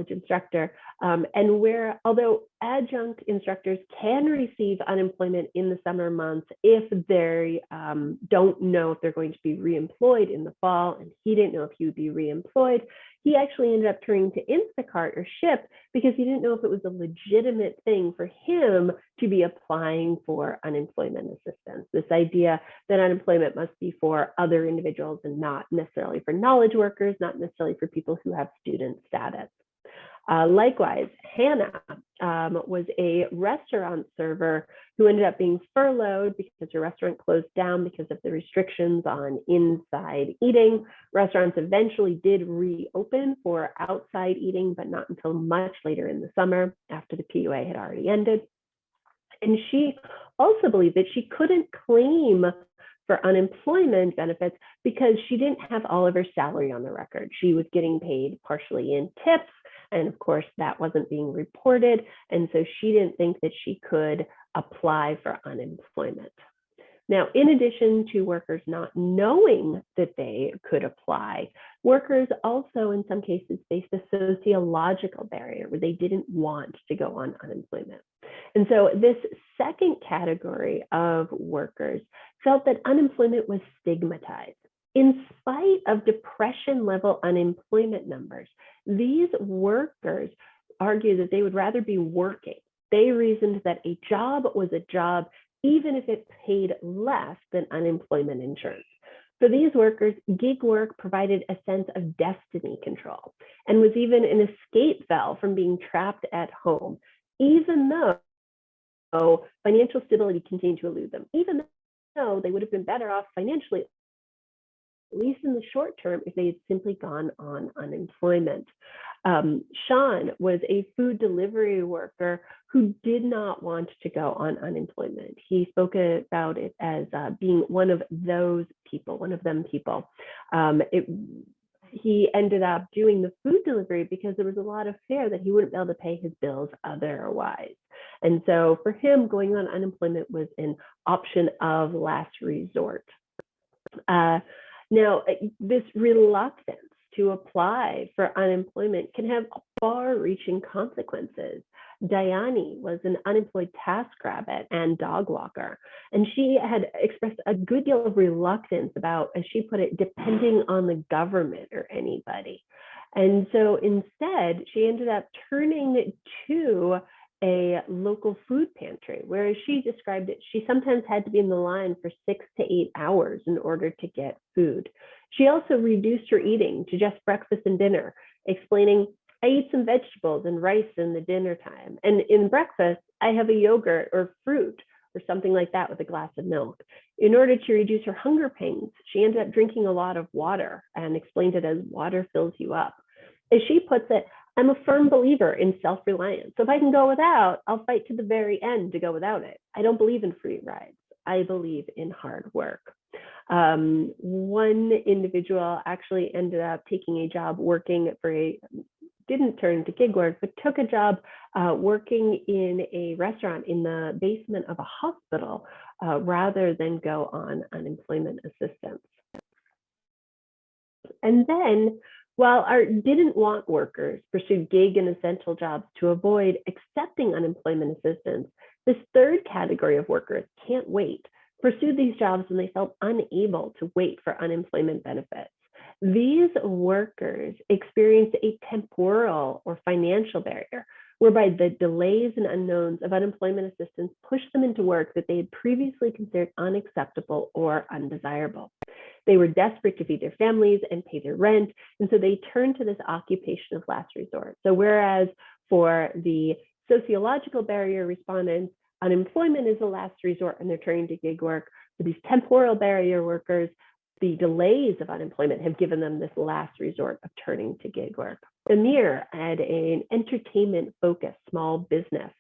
instructor, and where, although adjunct instructors can receive unemployment in the summer months if they don't know if they're going to be reemployed in the fall, and he didn't know if he would be reemployed, he actually ended up turning to Instacart or Ship because he didn't know if it was a legitimate thing for him to be applying for unemployment assistance. This idea that unemployment must be for other individuals and not necessarily for knowledge workers, not necessarily for people who have student status. Likewise, Hannah was a restaurant server who ended up being furloughed because her restaurant closed down because of the restrictions on inside eating. Restaurants eventually did reopen for outside eating, but not until much later in the summer after the PUA had already ended. And she also believed that she couldn't claim for unemployment benefits because she didn't have all of her salary on the record. She was getting paid partially in tips, and of course that wasn't being reported. And so she didn't think that she could apply for unemployment. Now, in addition to workers not knowing that they could apply, workers also in some cases faced a sociological barrier where they didn't want to go on unemployment. And so this second category of workers felt that unemployment was stigmatized. In spite of depression-level unemployment numbers, these workers argued that they would rather be working. They reasoned that a job was a job even if it paid less than unemployment insurance. For these workers, gig work provided a sense of destiny control and was even an escape valve from being trapped at home, even though financial stability continued to elude them, even though they would have been better off financially, at least in the short term, if they had simply gone on unemployment. Sean was a food delivery worker who did not want to go on unemployment. He spoke about it as being one of those people, one of them people. He ended up doing the food delivery because there was a lot of fear that he wouldn't be able to pay his bills otherwise. And so for him, going on unemployment was an option of last resort. Now, this reluctance to apply for unemployment can have far-reaching consequences. Dayani was an unemployed TaskRabbit and dog walker, and she had expressed a good deal of reluctance about, as she put it, depending on the government or anybody. And so instead, she ended up turning to a local food pantry, where, as she described it, she sometimes had to be in the line for 6 to 8 hours in order to get food. She also reduced her eating to just breakfast and dinner, explaining, I eat some vegetables and rice in the dinner time. And in breakfast, I have a yogurt or fruit or something like that with a glass of milk. In order to reduce her hunger pangs, she ended up drinking a lot of water and explained it as water fills you up. As she puts it, I'm a firm believer in self-reliance. So if I can go without, I'll fight to the very end to go without it. I don't believe in free rides. I believe in hard work. One individual actually ended up taking a job working for didn't turn to gig work, but took a job working in a restaurant in the basement of a hospital rather than go on unemployment assistance. And then, while art didn't want workers pursued gig and essential jobs to avoid accepting unemployment assistance, this third category of workers can't wait, pursued these jobs when they felt unable to wait for unemployment benefits. These workers experienced a temporal or financial barrier, whereby the delays and unknowns of unemployment assistance pushed them into work that they had previously considered unacceptable or undesirable. They were desperate to feed their families and pay their rent, and so they turned to this occupation of last resort. So whereas for the sociological barrier respondents, unemployment is the last resort and they're turning to gig work, for these temporal barrier workers, the delays of unemployment have given them this last resort of turning to gig work. Amir had an entertainment-focused small business,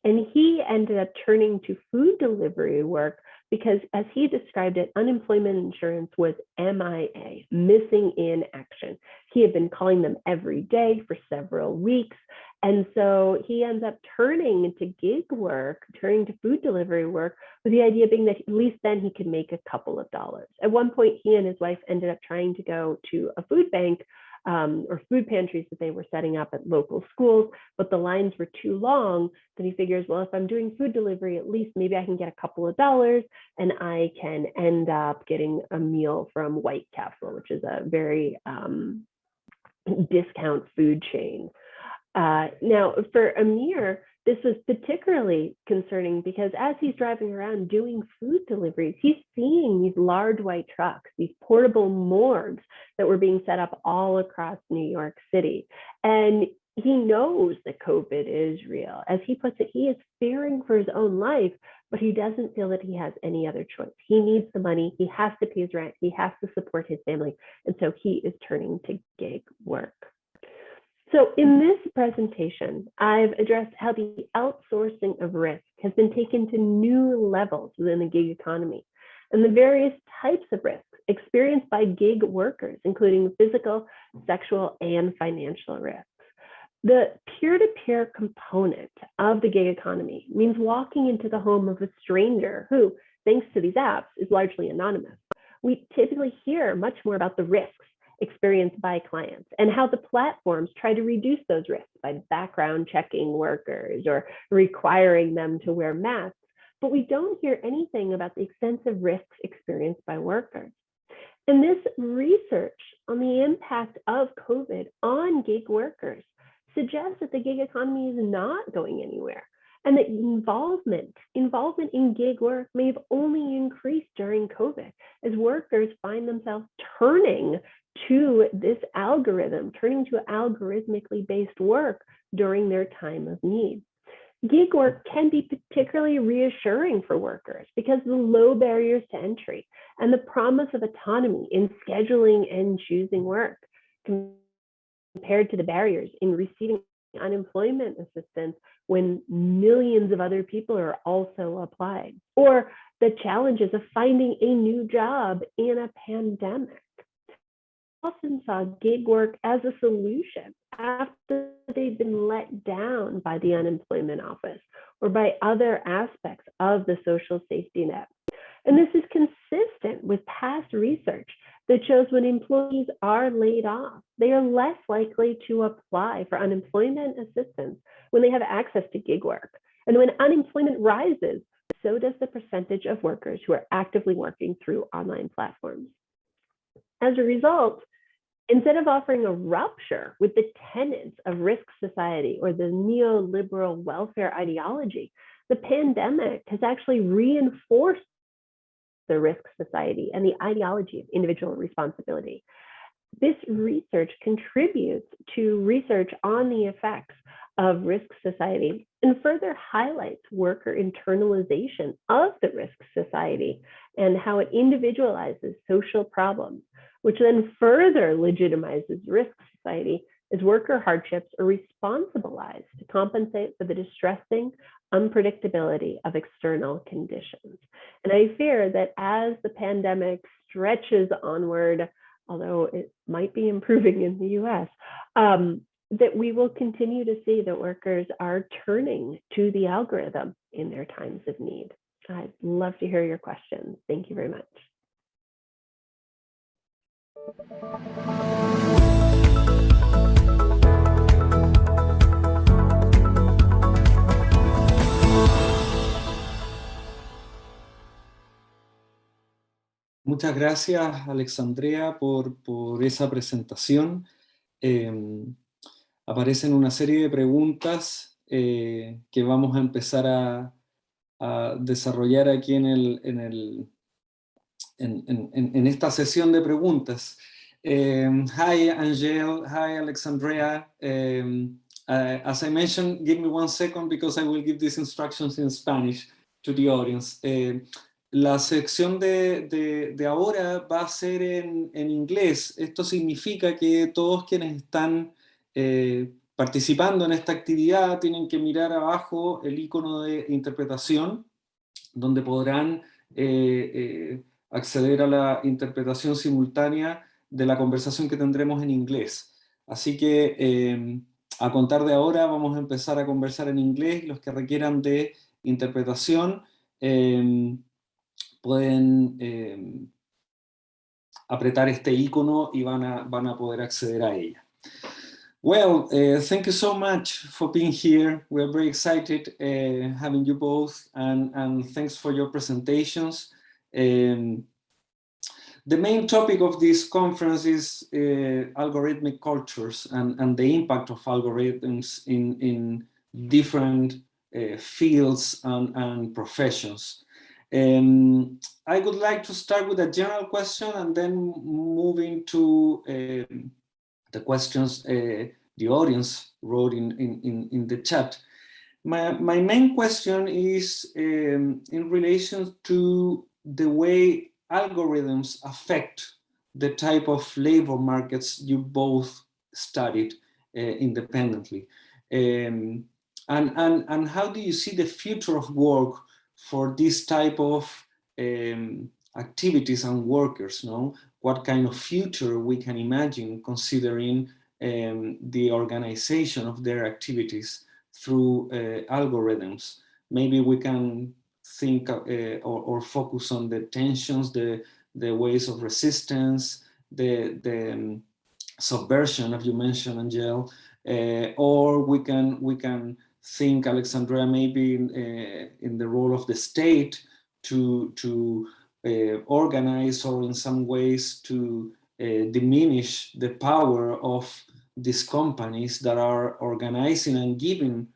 and he ended up turning to food delivery work because, as he described it, unemployment insurance was MIA, missing in action. He had been calling them every day for several weeks. And so he ends up turning to gig work, turning to food delivery work, with the idea being that at least then he could make a couple of dollars. At one point, he and his wife ended up trying to go to a food bank or food pantries that they were setting up at local schools, but the lines were too long. Then he figures, well, if I'm doing food delivery, at least maybe I can get a couple of dollars and I can end up getting a meal from White Castle, which is a very discount food chain. Now, for Amir, this was particularly concerning because as he's driving around doing food deliveries, he's seeing these large white trucks, these portable morgues that were being set up all across New York City. And he knows that COVID is real. As he puts it, he is fearing for his own life, but he doesn't feel that he has any other choice. He needs the money. He has to pay his rent. He has to support his family. And so he is turning to gig work. So in this presentation, I've addressed how the outsourcing of risk has been taken to new levels within the gig economy and the various types of risks experienced by gig workers, including physical, sexual, and financial risks. The peer-to-peer component of the gig economy means walking into the home of a stranger who, thanks to these apps, is largely anonymous. We typically hear much more about the risks experienced by clients and how the platforms try to reduce those risks by background checking workers or requiring them to wear masks, but we don't hear anything about the extensive risks experienced by workers. And this research on the impact of COVID on gig workers suggests that the gig economy is not going anywhere, and that involvement in gig work may have only increased during COVID as workers find themselves turning to this algorithm, turning to algorithmically based work during their time of need. Gig work can be particularly reassuring for workers because of the low barriers to entry and the promise of autonomy in scheduling and choosing work compared to the barriers in receiving unemployment assistance when millions of other people are also applying, or the challenges of finding a new job in a pandemic. Often saw gig work as a solution after they've been let down by the unemployment office or by other aspects of the social safety net. And this is consistent with past research that shows when employees are laid off, they are less likely to apply for unemployment assistance when they have access to gig work. And when unemployment rises, so does the percentage of workers who are actively working through online platforms. As a result, instead of offering a rupture with the tenets of risk society or the neoliberal welfare ideology, the pandemic has actually reinforced the risk society and the ideology of individual responsibility. This research contributes to research on the effects of risk society and further highlights worker internalization of the risk society and how it individualizes social problems, which then further legitimizes risk society as worker hardships are responsibilized to compensate for the distressing unpredictability of external conditions. And I fear that as the pandemic stretches onward, although it might be improving in the US, that we will continue to see that workers are turning to the algorithm in their times of need. I'd love to hear your questions. Thank you very much. Muchas gracias, Alexandrea, por esa presentación. Aparecen una serie de preguntas que vamos a empezar a desarrollar aquí en esta sesión de preguntas. Hi, Angèle. Hi, Alexandrea. As I mentioned, give me 1 second because I will give these instructions in Spanish to the audience. La sección de ahora va a ser en inglés. Esto significa que todos quienes están participando en esta actividad tienen que mirar abajo el icono de interpretación, donde podrán acceder a la interpretación simultánea de la conversación que tendremos en inglés. Así que a contar de ahora vamos a empezar a conversar en inglés. Los que requieran de interpretación pueden apretar este icono y van a poder acceder a ella. Well, thank you so much for being here. We are very excited having you both, and thanks for your presentations. The main topic of this conference is algorithmic cultures and the impact of algorithms in different fields and professions. I would like to start with a general question and then move into the questions the audience wrote in the chat. My main question is in relation to the way algorithms affect the type of labor markets you both studied independently. And how do you see the future of work for this type of activities and workers? No? What kind of future we can imagine considering the organization of their activities through algorithms? Maybe we can think or focus on the tensions, the ways of resistance, the subversion, as you mentioned, Angèle, or we can think, Alexandrea, maybe in the role of the state to organize or in some ways to diminish the power of these companies that are organizing and giving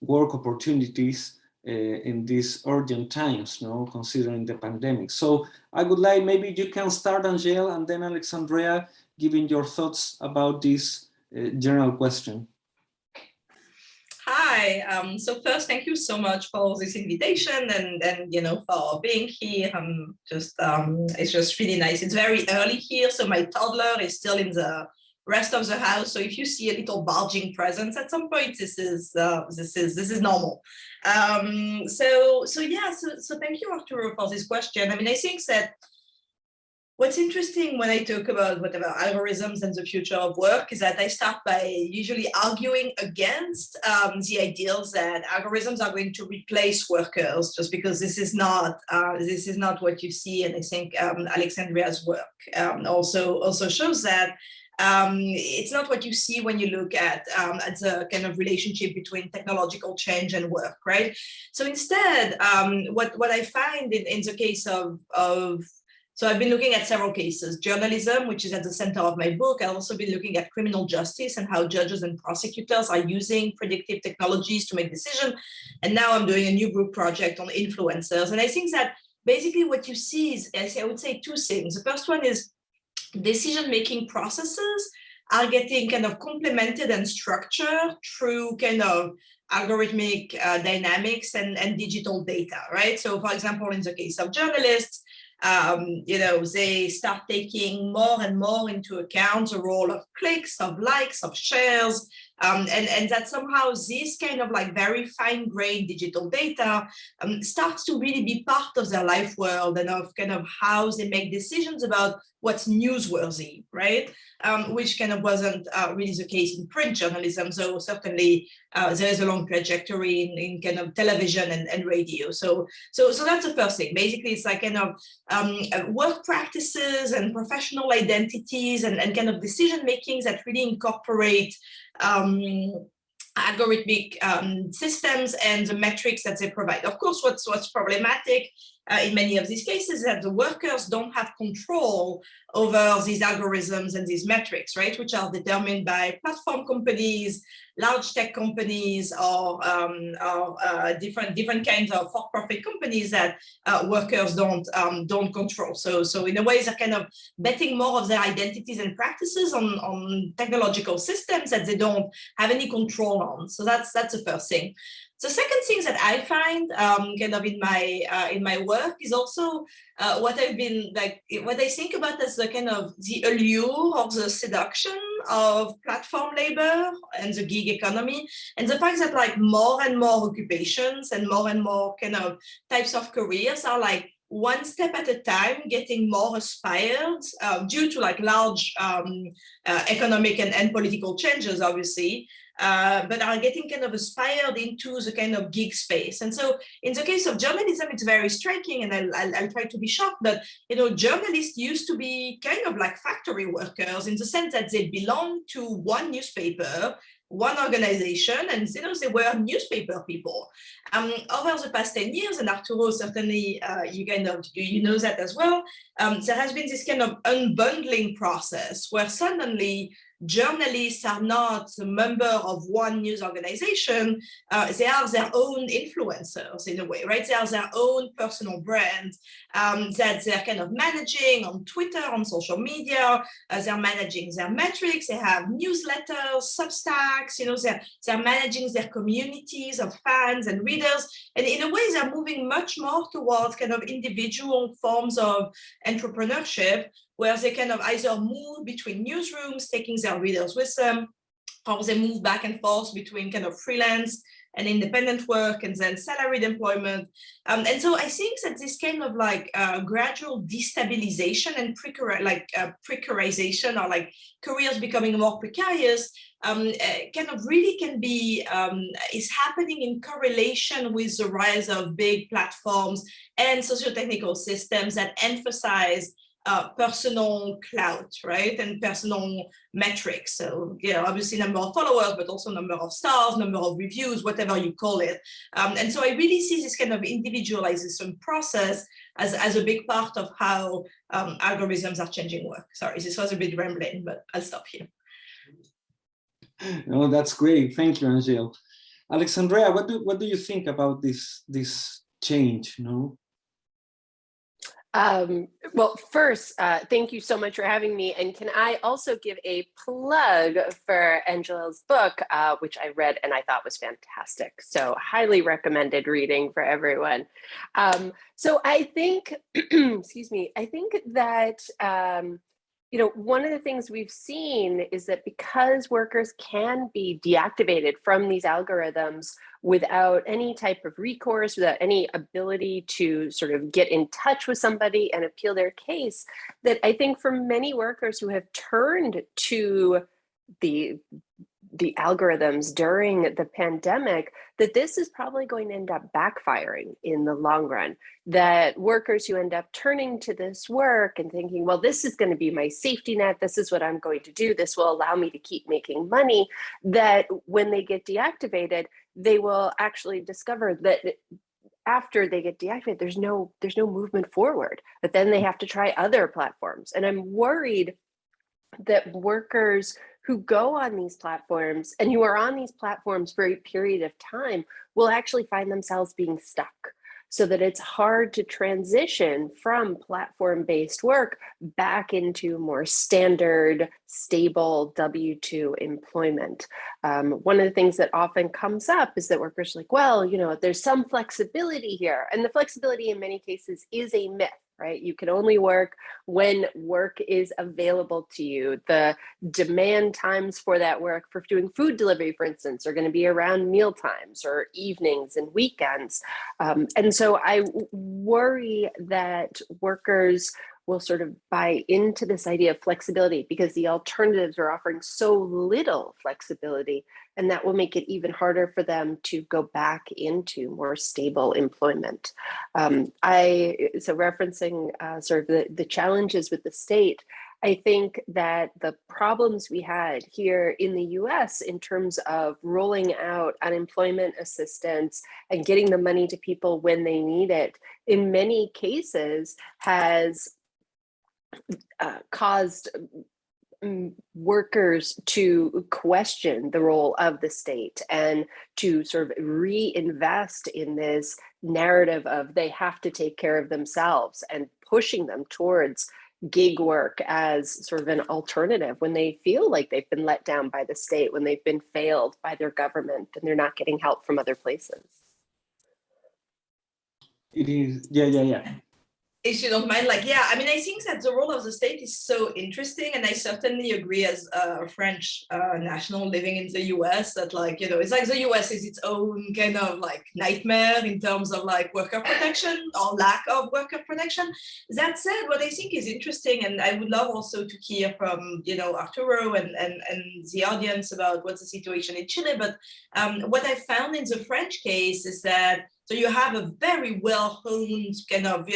work opportunities in these urgent times, no, considering the pandemic. So I would like, maybe you can start, Angèle, and then Alexandrea, giving your thoughts about this general question. Hi, so first, thank you so much for this invitation and you know, for being here. It's just really nice. It's very early here, so my toddler is still in the rest of the house. So if you see a little barging presence at some point, this is normal. So thank you, Arturo, for this question. I mean, I think that What's interesting when I talk about whatever algorithms and the future of work is that I start by usually arguing against the ideals that algorithms are going to replace workers, just because this is not what you see. And I think Alexandrea's work also shows that it's not what you see when you look at the kind of relationship between technological change and work, right? So instead, what I find in the case of so I've been looking at several cases: journalism, which is at the center of my book. I've also been looking at criminal justice and how judges and prosecutors are using predictive technologies to make decisions. And now I'm doing a new group project on influencers. And I think that basically what you see is, I would say, two things. The first one is decision-making processes are getting kind of complemented and structured through kind of algorithmic dynamics and digital data, right? So for example, in the case of journalists, they start taking more and more into account the role of clicks, of likes, of shares, and that somehow this kind of like very fine-grained digital data starts to really be part of their life world and of kind of how they make decisions about what's newsworthy, right? Which kind of wasn't really the case in print journalism. So certainly there is a long trajectory in kind of television and radio. So that's the first thing. Basically, it's like kind of work practices and professional identities and kind of decision makings that really incorporate algorithmic systems and the metrics that they provide. Of course, what's problematic in many of these cases is that the workers don't have control over these algorithms and these metrics, right, which are determined by platform companies, large tech companies, or different kinds of for-profit companies that workers don't control. So in a way, they're kind of betting more of their identities and practices on technological systems that they don't have any control on. So that's the first thing. The second thing that I find kind of in my work is also what I think about as the kind of the allure or the seduction of platform labor and the gig economy, and the fact that like more and more occupations and more kind of types of careers are like one step at a time getting more aspired due to like large economic and political changes, obviously. But are getting kind of aspired into the kind of gig space. And so in the case of journalism, it's very striking, and I'll try to be short, but journalists used to be kind of like factory workers in the sense that they belonged to one newspaper, one organization, and they were newspaper people. Over the past 10 years, and Arturo, certainly you know that as well, there has been this kind of unbundling process where suddenly journalists are not a member of one news organization. They are their own influencers in a way, right? They are their own personal brand that they're kind of managing on Twitter, on social media. They're managing their metrics. They have newsletters, Substacks, they're managing their communities of fans and readers. And in a way, they're moving much more towards kind of individual forms of entrepreneurship, where they kind of either move between newsrooms, taking their readers with them, or they move back and forth between kind of freelance and independent work and then salaried employment. And so I think that this kind of like gradual destabilization and precarization, or like careers becoming more precarious, kind of really can be, is happening in correlation with the rise of big platforms and socio-technical systems that emphasize personal clout, right, and personal metrics. So, obviously number of followers, but also number of stars, number of reviews, whatever you call it. And so I really see this kind of individualization process as a big part of how algorithms are changing work. Sorry, this was a bit rambling, but I'll stop here. No, that's great. Thank you, Angèle. Alexandrea, what do you think about this change? Well, first, thank you so much for having me. And can I also give a plug for Angèle's book, which I read and I thought was fantastic. So highly recommended reading for everyone. So I think, excuse me, I think that One of the things we've seen is that because workers can be deactivated from these algorithms without any type of recourse, without any ability to sort of get in touch with somebody and appeal their case, that I think for many workers who have turned to the algorithms during the pandemic, that this is probably going to end up backfiring in the long run. That workers who end up turning to this work and thinking, well, this is going to be my safety net, this is what I'm going to do, this will allow me to keep making money, that when they get deactivated, they will actually discover that after they get deactivated, there's no movement forward, but then they have to try other platforms. And I'm worried that workers who go on these platforms and who are on these platforms for a period of time will actually find themselves being stuck, so that it's hard to transition from platform-based work back into more standard, stable W-2 employment. One of the things that often comes up is that workers are like, well, there's some flexibility here. And the flexibility in many cases is a myth, right? You can only work when work is available to you. The demand times for that work, for doing food delivery, for instance, are going to be around meal times or evenings and weekends. And so I worry that workers will sort of buy into this idea of flexibility because the alternatives are offering so little flexibility, and that will make it even harder for them to go back into more stable employment. So referencing sort of the challenges with the state, I think that the problems we had here in the US in terms of rolling out unemployment assistance and getting the money to people when they need it, in many cases has caused workers to question the role of the state and to sort of reinvest in this narrative of they have to take care of themselves, and pushing them towards gig work as sort of an alternative when they feel like they've been let down by the state, when they've been failed by their government and they're not getting help from other places. It is, yeah. If you don't mind, I think that the role of the state is so interesting, and I certainly agree as a French national living in the US that it's like the US is its own kind of nightmare in terms of worker protection or lack of worker protection. That said, what I think is interesting, and I would love also to hear from Arturo and the audience about what's the situation in Chile, but what I found in the French case is that so you have a very well-honed kind of,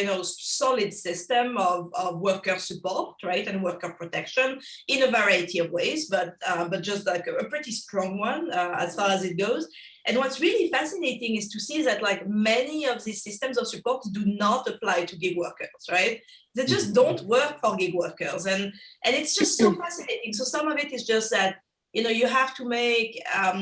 solid system of worker support, right, and worker protection in a variety of ways, but just a pretty strong one as far as it goes. And what's really fascinating is to see that many of these systems of support do not apply to gig workers, right? They just don't work for gig workers, and it's just so fascinating. So some of it is just that you have to make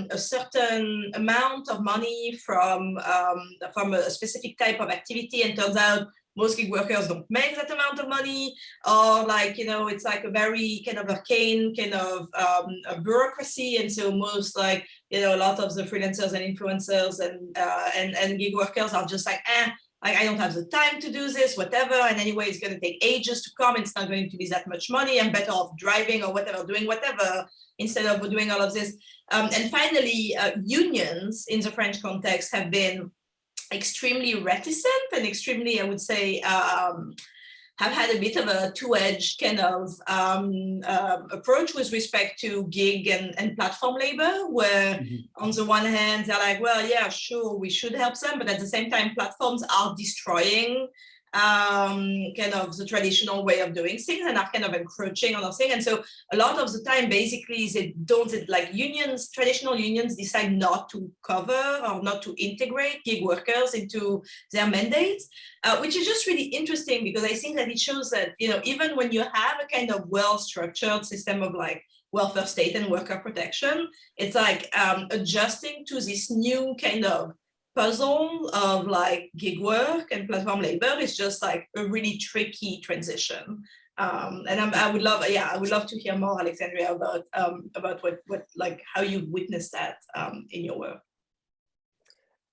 a certain amount of money from a specific type of activity, and turns out most gig workers don't make that amount of money, or it's a very kind of arcane kind of a bureaucracy, and so most a lot of the freelancers and influencers and gig workers are just I don't have the time to do this, whatever, and anyway, it's going to take ages to come, it's not going to be that much money, I'm better off driving or whatever, doing whatever, instead of doing all of this. And finally, unions in the French context have been extremely reticent and extremely, I would say, have had a bit of a two-edged kind of approach with respect to gig and platform labor, where on the one hand, they're like, well, yeah, sure, we should help them, but at the same time, platforms are destroying kind of the traditional way of doing things and are kind of encroaching on our thing. And so a lot of the time, basically, traditional unions decide not to cover or not to integrate gig workers into their mandates, which is just really interesting, because I think that it shows that, even when you have a kind of well-structured system of welfare state and worker protection, it's adjusting to this new kind of puzzle of gig work and platform labor is just a really tricky transition. And I would love to hear more, Alexandrea, about what how you witnessed that in your work.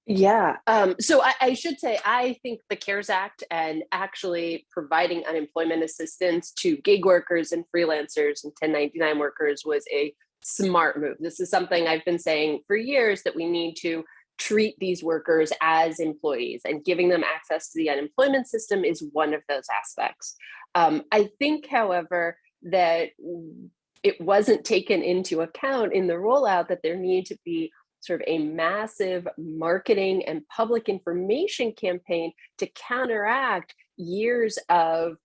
Yeah, so I should say, I think the CARES Act and actually providing unemployment assistance to gig workers and freelancers and 1099 workers was a smart move. This is something I've been saying for years, that we need to treat these workers as employees, and giving them access to the unemployment system is one of those aspects. I think, however, that it wasn't taken into account in the rollout that there needed to be sort of a massive marketing and public information campaign to counteract years of,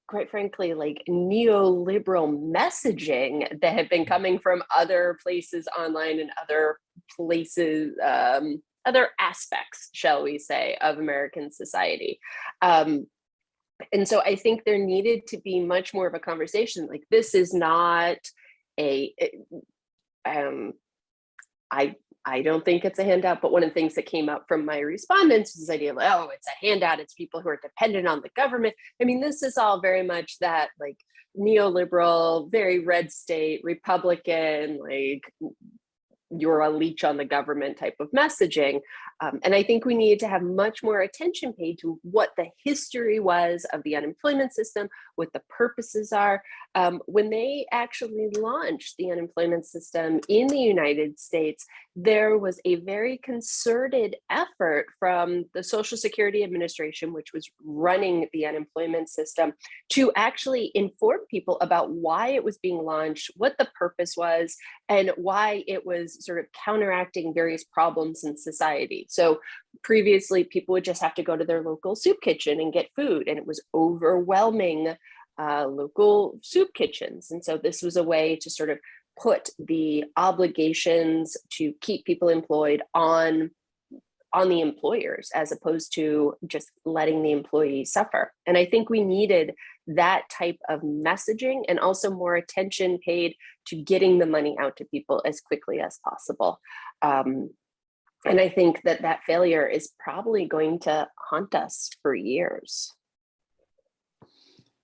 quite frankly, like neoliberal messaging that had been coming from other places online and other places, other aspects, shall we say, of American society. And so I think there needed to be much more of a conversation. Like, this is not a, I don't think it's a handout, but one of the things that came up from my respondents is this idea of, oh, it's a handout, it's people who are dependent on the government. I mean, this is all very much that, like, neoliberal, very red state, Republican, like, you're a leech on the government type of messaging. And I think we needed to have much more attention paid to what the history was of the unemployment system, what the purposes are. When they actually launched the unemployment system in the United States, there was a very concerted effort from the Social Security Administration, which was running the unemployment system, to actually inform people about why it was being launched, what the purpose was, and why it was sort of counteracting various problems in society. So previously, people would just have to go to their local soup kitchen and get food, and it was overwhelming local soup kitchens. And so this was a way to sort of put the obligations to keep people employed on the employers, as opposed to just letting the employees suffer. And I think we needed that type of messaging, and also more attention paid to getting the money out to people as quickly as possible. And I think that that failure is probably going to haunt us for years.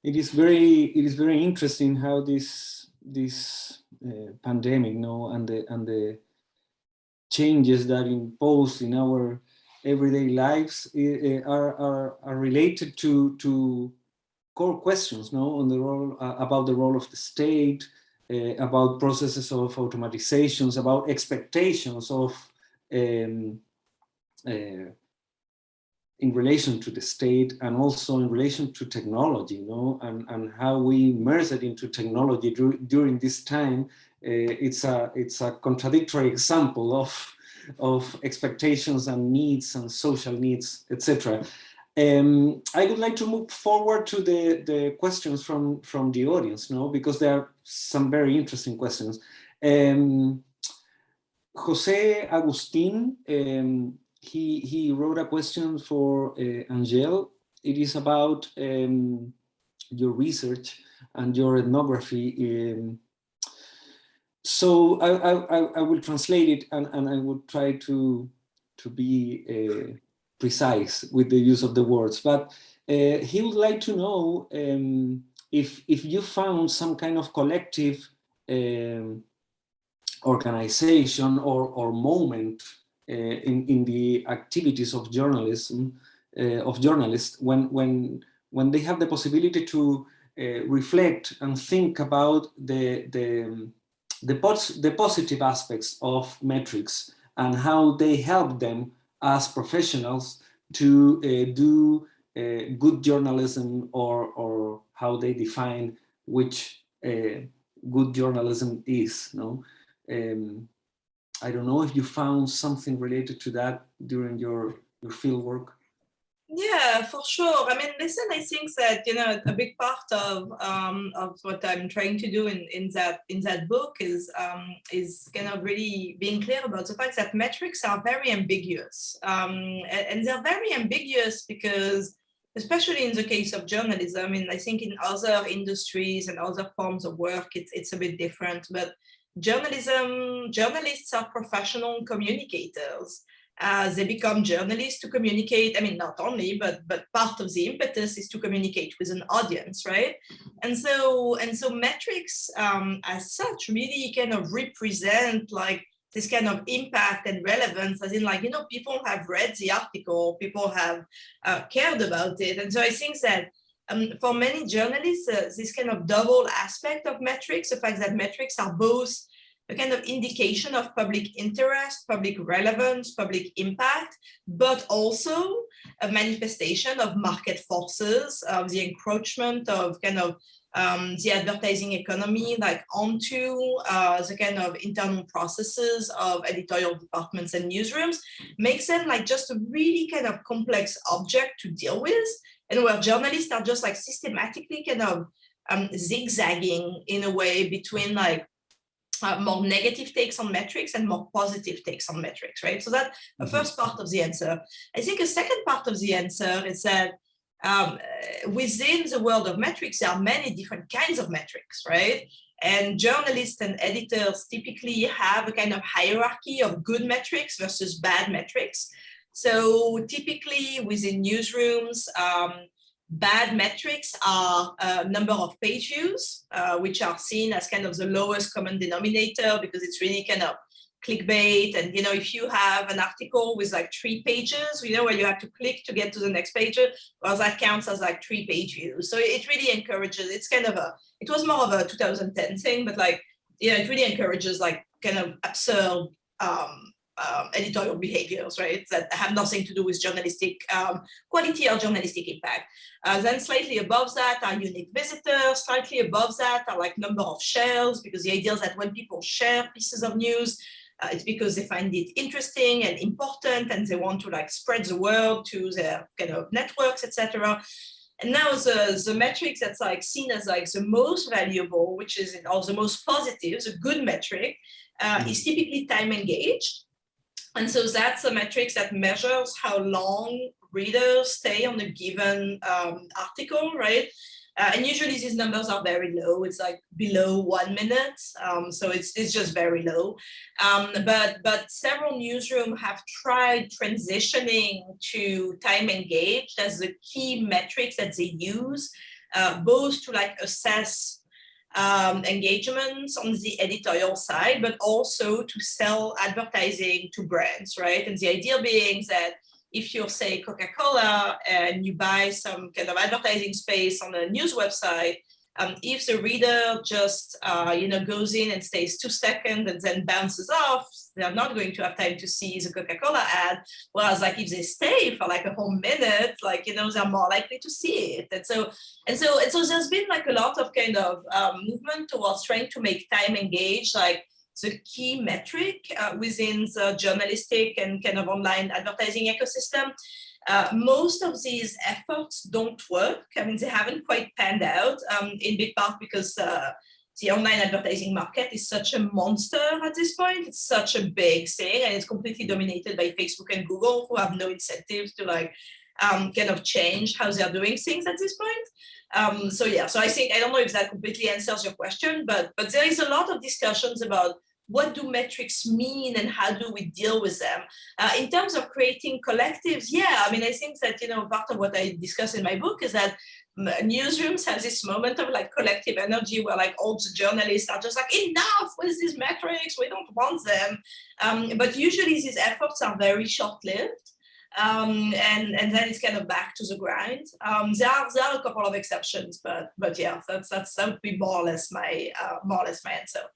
It is very interesting how this pandemic, and the changes that imposed in our everyday lives are related to core questions, on the role about the role of the state, about processes of automatizations, about expectations of in relation to the state, and also in relation to technology, and how we immerse it into technology during this time. It's a contradictory example of expectations and needs and social needs, etc. I would like to move forward to the questions from the audience, because there are some very interesting questions. Jose Agustin, he wrote a question for Angèle. It is about your research and your ethnography. So I will translate it, and I will try to be precise with the use of the words. But he would like to know if you found some kind of collective organization or moment in the activities of journalism, of journalists, when they have the possibility to reflect and think about the positive aspects of metrics, and how they help them as professionals to do good journalism, or how they define which good journalism is. I don't know if you found something related to that during your field work. Yeah, for sure. I mean, listen, I think that, a big part of what I'm trying to do in that book is kind of really being clear about the fact that metrics are very ambiguous. And they're very ambiguous because, especially in the case of journalism, and I think in other industries and other forms of work, it's a bit different, but journalists are professional communicators. They become journalists to communicate. I mean, not only, but part of the impetus is to communicate with an audience, right? And so metrics as such really kind of represent like this kind of impact and relevance, as in like, you know, people have read the article, people have cared about it. And so I think that for many journalists, this kind of double aspect of metrics, the fact that metrics are both a kind of indication of public interest, public relevance, public impact, but also a manifestation of market forces, of the encroachment of kind of the advertising economy, like onto the kind of internal processes of editorial departments and newsrooms, makes them like just a really kind of complex object to deal with, and where journalists are just like systematically kind of zigzagging in a way between like more negative takes on metrics and more positive takes on metrics, right? So that's the first part of the answer. I think a second part of the answer is that within the world of metrics, there are many different kinds of metrics, right? And journalists and editors typically have a kind of hierarchy of good metrics versus bad metrics. So typically within newsrooms, bad metrics are number of page views, which are seen as kind of the lowest common denominator because it's really kind of clickbait. And, you know, if you have an article with like 3 pages, you know, where you have to click to get to the next page, well, that counts as like 3 page views. So it really encourages, it's kind of it was more of a 2010 thing, but like, yeah, it really encourages like kind of absurd editorial behaviors, right, that have nothing to do with journalistic quality or journalistic impact. Then slightly above that are unique visitors, slightly above that are like number of shares, because the idea is that when people share pieces of news, it's because they find it interesting and important and they want to like spread the word to their kind of networks, etc. And now the metric that's like seen as like the most valuable, which is, or the most positive, the good metric, is typically time engaged. And so that's a metric that measures how long readers stay on a given article, right? And usually these numbers are very low. It's like below 1 minute. So it's just very low. But several newsrooms have tried transitioning to time engaged as the key metrics that they use, both to like assess engagements on the editorial side, but also to sell advertising to brands, right? And the idea being that if you're, say, Coca-Cola and you buy some kind of advertising space on a news website, if the reader just goes in and stays 2 seconds and then bounces off, they're not going to have time to see the Coca-Cola ad. Whereas like if they stay for like a whole minute, like, they're more likely to see it. And so there's been like a lot of kind of movement towards trying to make time engaged, like the key metric within the journalistic and kind of online advertising ecosystem. Most of these efforts don't work. I mean, they haven't quite panned out, in big part because the online advertising market is such a monster at this point. It's such a big thing, and it's completely dominated by Facebook and Google, who have no incentives to like kind of change how they're doing things at this point. So I think, I don't know if that completely answers your question, but there is a lot of discussions about what do metrics mean and how do we deal with them? In terms of creating collectives, I mean, I think that, part of what I discuss in my book is that newsrooms have this moment of like collective energy where like all the journalists are just like, enough with these metrics, we don't want them. But usually these efforts are very short-lived. And then it's kind of back to the grind. There are a couple of exceptions, but yeah, that would be more or less my answer.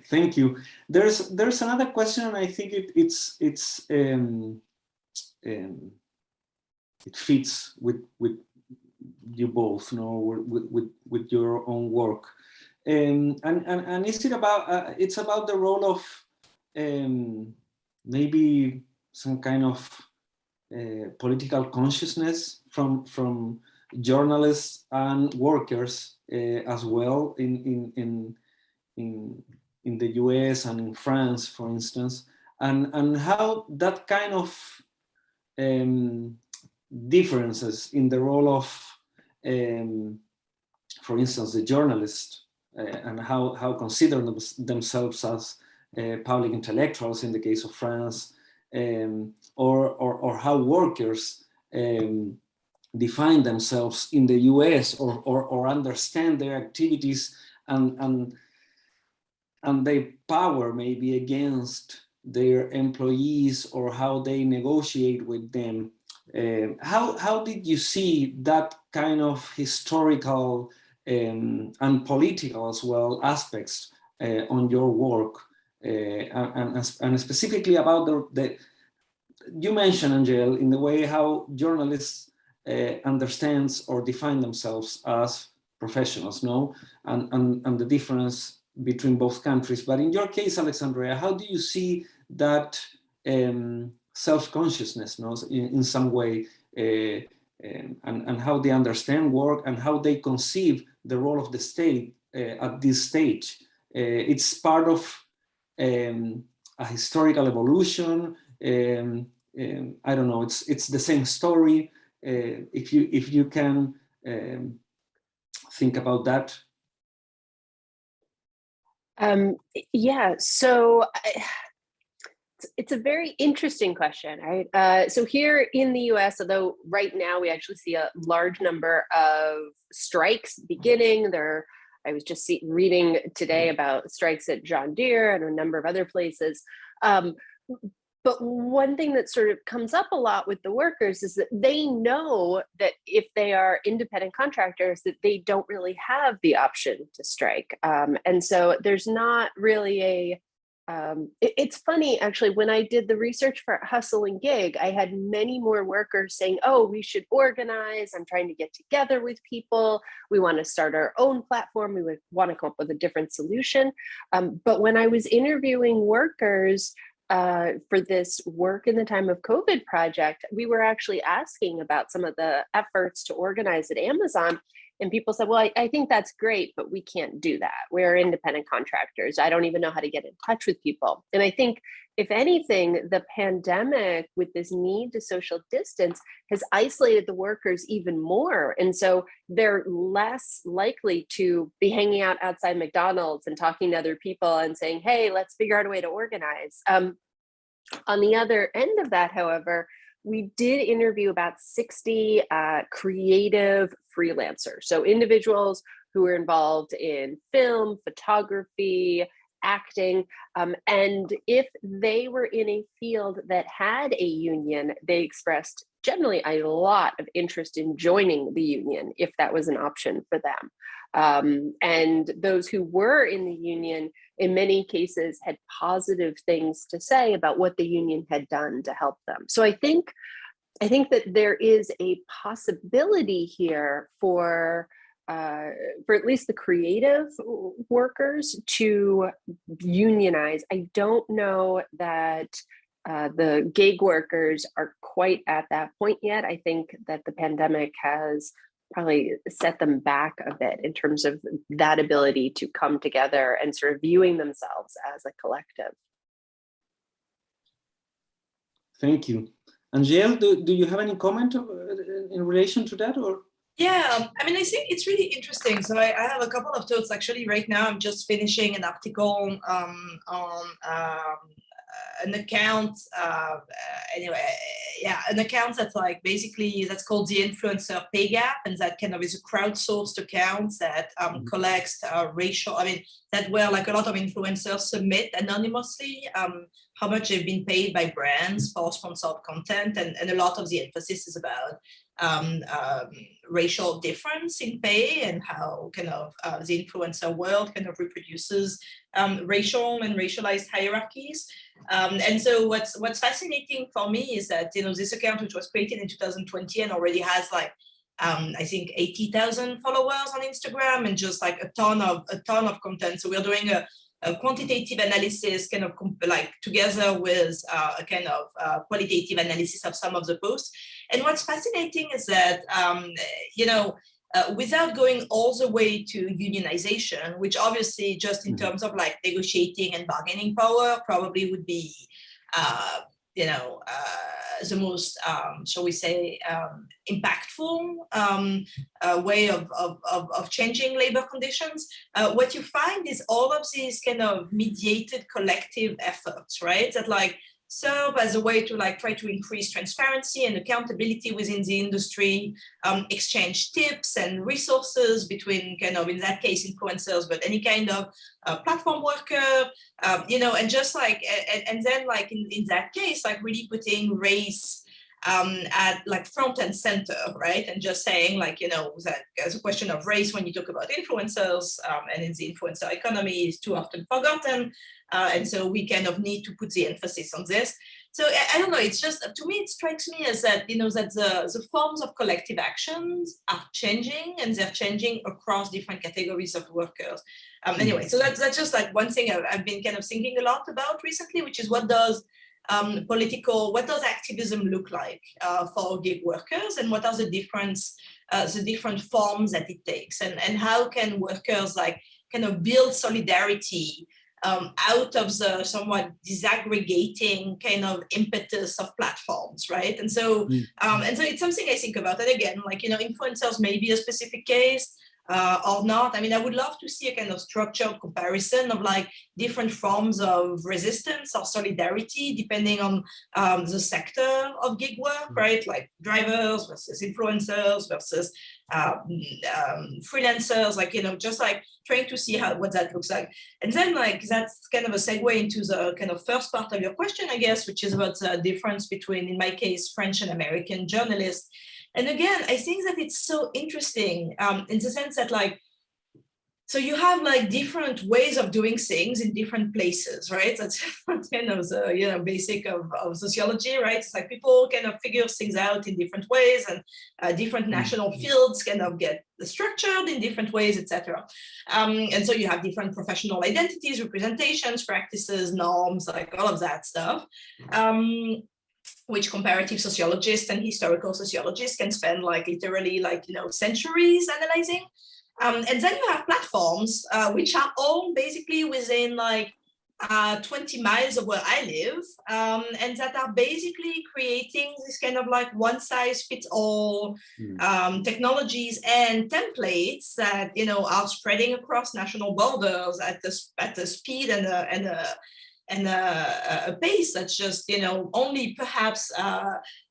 Thank you. There's another question, and I think it fits with you both, with your own work, and it's about the role of maybe some kind of political consciousness from journalists and workers as well in the US and in France, for instance, and how that kind of differences in the role of, for instance, the journalist, and how consider themselves as public intellectuals in the case of France, or how workers define themselves in the US, or understand their activities, and and their power maybe against their employees or how they negotiate with them. How did you see that kind of historical and political as well aspects on your work, and specifically about you mentioned, Angèle, in the way how journalists understands or define themselves as professionals, no, and the difference between both countries. But in your case, Alexandrea, how do you see that self-consciousness, no, in some way, and how they understand work and how they conceive the role of the state at this stage? It's part of a historical evolution. I don't know. It's the same story. If you can think about that. Yeah. So it's a very interesting question, right? So here in the US, although right now we actually see a large number of strikes beginning, I was just reading today about strikes at John Deere and a number of other places. But one thing that sort of comes up a lot with the workers is that they know that if they are independent contractors, that they don't really have the option to strike. And so there's not really it's funny, actually, when I did the research for Hustle and Gig, I had many more workers saying, oh, we should organize. I'm trying to get together with people. We want to start our own platform. We would want to come up with a different solution. But when I was interviewing workers for this Work in the Time of COVID project, we were actually asking about some of the efforts to organize at Amazon. And people said, well, I think that's great, but we can't do that. We're independent contractors. I don't even know how to get in touch with people. And I think, if anything, the pandemic with this need to social distance has isolated the workers even more. And so they're less likely to be hanging out outside McDonald's and talking to other people and saying, hey, let's figure out a way to organize. On the other end of that, however, we did interview about 60 creative freelancers. So individuals who were involved in film, photography, acting. And if they were in a field that had a union, they expressed generally a lot of interest in joining the union if that was an option for them. And those who were in the union, in many cases, had positive things to say about what the union had done to help them. So I think that there is a possibility here for at least the creative workers to unionize. I don't know that the gig workers are quite at that point yet. I think that the pandemic has probably set them back a bit in terms of that ability to come together and sort of viewing themselves as a collective. Thank you. Angèle, do you have any comment in relation to that? Or? Yeah, I mean, I think it's really interesting. So I have a couple of thoughts. Actually, right now, I'm just finishing an article on an account. An account that's like basically that's called the Influencer Pay Gap, and that kind of is a crowdsourced account that collects racial. I mean, that where like a lot of influencers submit anonymously how much they've been paid by brands for sponsored content, and a lot of the emphasis is about racial difference in pay and how kind of the influencer world kind of reproduces racial and racialized hierarchies. And so what's fascinating for me is that, you know, this account, which was created in 2020 and already has like I think 80,000 followers on Instagram and just like a ton of content. So we're doing a quantitative analysis kind of like together with a kind of qualitative analysis of some of the posts. And what's fascinating is that, without going all the way to unionization, which obviously just in terms of like negotiating and bargaining power probably would be, the most, shall we say, impactful way of changing labor conditions. What you find is all of these kind of mediated collective efforts, right? That like serve as a way to like try to increase transparency and accountability within the industry, exchange tips and resources between kind of, in that case, influencers, but any kind of platform worker, you know, and just like, and then like in that case, like really putting race at like front and center, right? And just saying like, you know, that as a question of race when you talk about influencers, and in the influencer economy is too often forgotten. And so we kind of need to put the emphasis on this. So I don't know, it's just, to me, it strikes me as that, you know, that the forms of collective actions are changing, and they're changing across different categories of workers. Anyway, so that's just like one thing I've been kind of thinking a lot about recently, which is what does activism look like for gig workers, and what are the different forms that it takes, and how can workers like kind of build solidarity out of the somewhat disaggregating kind of impetus of platforms, right? And so it's something I think about. And again, like, you know, influencers may be a specific case or not. I mean, I would love to see a kind of structured comparison of like different forms of resistance or solidarity depending on the sector of gig work, right? Like drivers versus influencers versus freelancers, like, you know, just like trying to see what that looks like. And then like that's kind of a segue into the kind of first part of your question, I guess, which is about the difference between, in my case, French and American journalists. And again, I think that it's so interesting in the sense that like, so you have like different ways of doing things in different places, right? That's kind of the, you know, basic of sociology, right? It's like people kind of figure things out in different ways, and different national fields kind of get structured in different ways, etc. And so you have different professional identities, representations, practices, norms, like all of that stuff. Which comparative sociologists and historical sociologists can spend like literally like, you know, centuries analyzing. And then you have platforms, which are all basically within like 20 miles of where I live, and that are basically creating this kind of like one size fits all technologies and templates that, you know, are spreading across national borders at the speed and a pace that's just, you know, only perhaps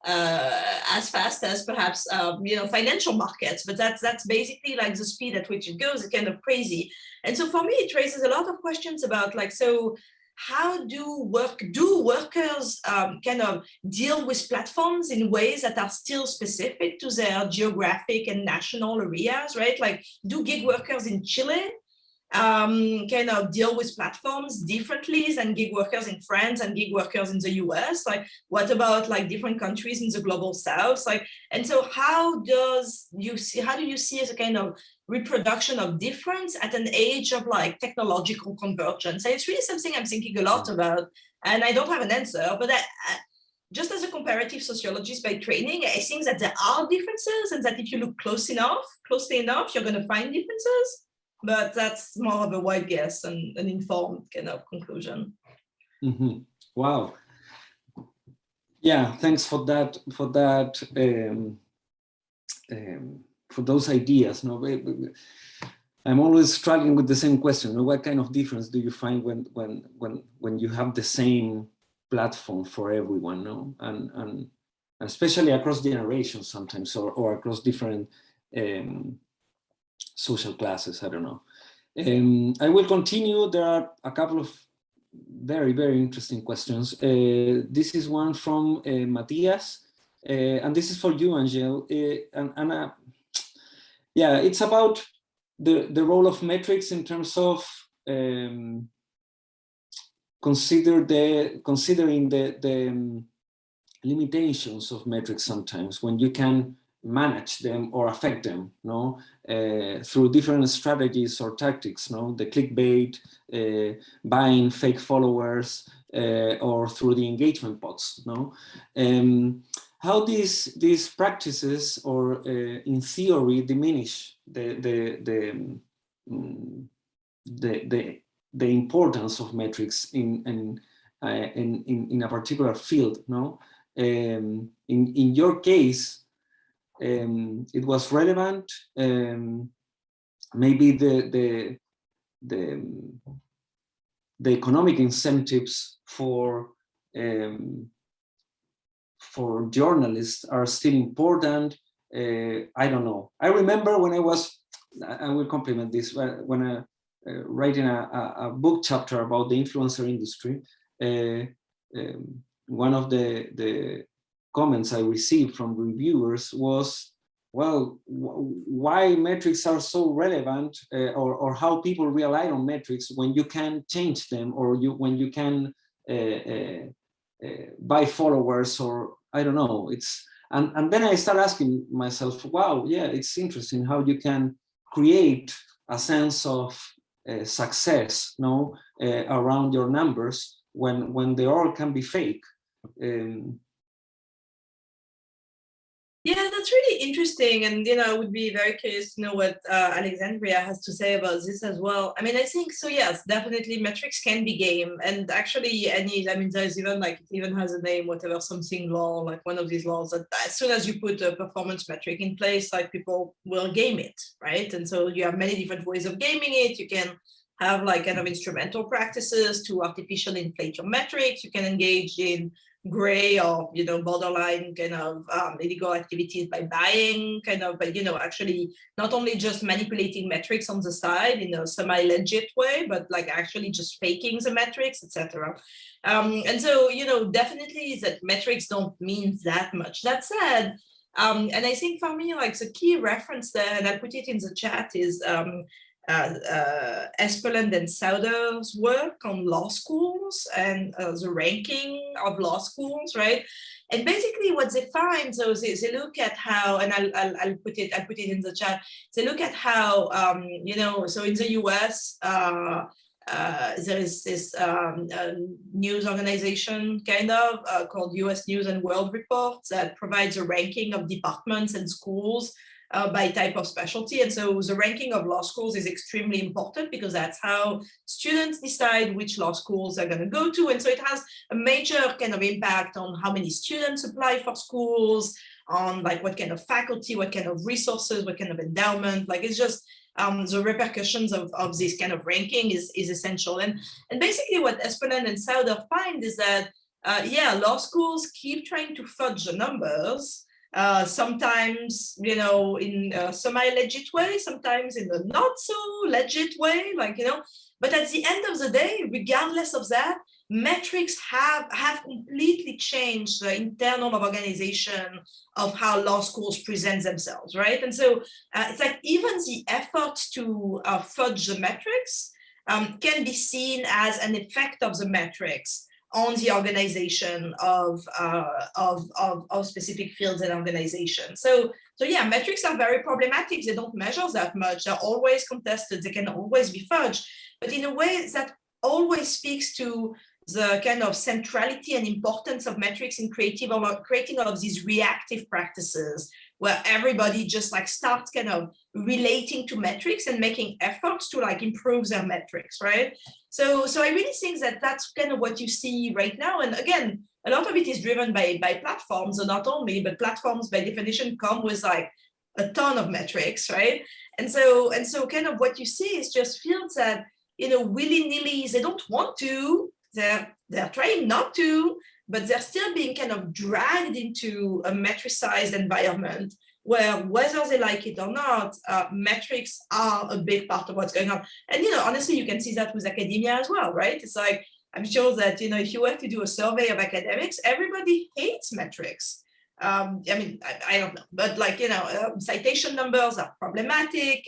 as fast as perhaps, you know, financial markets, but that's basically like the speed at which it goes. It's kind of crazy. And so for me, it raises a lot of questions about like, so how do workers kind of deal with platforms in ways that are still specific to their geographic and national areas, right? Like, do gig workers in Chile kind of deal with platforms differently than gig workers in France and gig workers in the US? Like, what about like different countries in the global South? Like, and so how do you see as a kind of reproduction of difference at an age of like technological convergence? And it's really something I'm thinking a lot about, and I don't have an answer, but just as a comparative sociologist by training, I think that there are differences, and that if you look closely enough, you're going to find differences. But that's more of a wide guess and an informed kind of conclusion. Wow. Yeah, thanks for that. For those ideas. No, I'm always struggling with the same question. No? What kind of difference do you find when you have the same platform for everyone? No, and especially across generations sometimes, or across different social classes, I don't know. I will continue. There are a couple of very, very interesting questions. This is one from Matthias, and this is for you, Angèle. Yeah, it's about the role of metrics in terms of considering the limitations of metrics sometimes, when you can manage them or affect them, no, through different strategies or tactics, no, the clickbait, buying fake followers, or through the engagement bots, no. How these practices, or in theory, diminish the importance of metrics in a particular field, no. In your case, it was relevant. Maybe the economic incentives for for journalists are still important. I don't know. I remember when I will complement this, when writing a book chapter about the influencer industry, one of the comments I received from reviewers was, well, why metrics are so relevant, or how people rely on metrics when you can change them, or when you can buy followers, or I don't know. And then I start asking myself, wow, yeah, it's interesting how you can create a sense of success, around your numbers when they all can be fake. Yeah, that's really interesting. And, I would be very curious to know what Alexandrea has to say about this as well. I mean, I think, so yes, definitely metrics can be game. And actually there's even it even has a name, whatever, something law, like one of these laws that as soon as you put a performance metric in place, people will game it, right? And so you have many different ways of gaming it. You can have kind of instrumental practices to artificially inflate your metrics. You can engage in gray or borderline kind of illegal activities by buying but actually not only just manipulating metrics on the side in a semi-legit way, but actually just faking the metrics, etc. And so definitely that metrics don't mean that much. That said, and I think for me the key reference there, and I put it in the chat, is Espeland and Souther's work on law schools and the ranking of law schools, right? And basically what they find, so they look at how, and I'll put it in the chat, they look at how, so in the US, there is this news organization called US News and World Report that provides a ranking of departments and schools by type of specialty. And so the ranking of law schools is extremely important because that's how students decide which law schools they're going to go to. And so it has a major kind of impact on how many students apply for schools, on what kind of faculty, what kind of resources, what kind of endowment. It's just the repercussions of this kind of ranking is essential. And basically what Espeland and Souther find is that, law schools keep trying to fudge the numbers, sometimes, in a semi-legit way, sometimes in a not so legit way, but at the end of the day, regardless of that, metrics have completely changed the internal organization of how law schools present themselves, right? And so it's even the effort to fudge the metrics can be seen as an effect of the metrics on the organization of specific fields and organizations. So yeah, metrics are very problematic. They don't measure that much. They're always contested. They can always be fudged, but in a way that always speaks to the kind of centrality and importance of metrics in creating all of these reactive practices where everybody just starts kind of relating to metrics and making efforts to improve their metrics, right? So I really think that that's kind of what you see right now. And again, a lot of it is driven by platforms, and not only, but platforms by definition come with a ton of metrics, right? And so kind of what you see is just fields that, willy-nilly, they don't want to, they're trying not to, but they're still being kind of dragged into a metricized environment where, whether they like it or not, metrics are a big part of what's going on. And, honestly, you can see that with academia as well, right? It's I'm sure that, if you were to do a survey of academics, everybody hates metrics. I don't know, but citation numbers are problematic.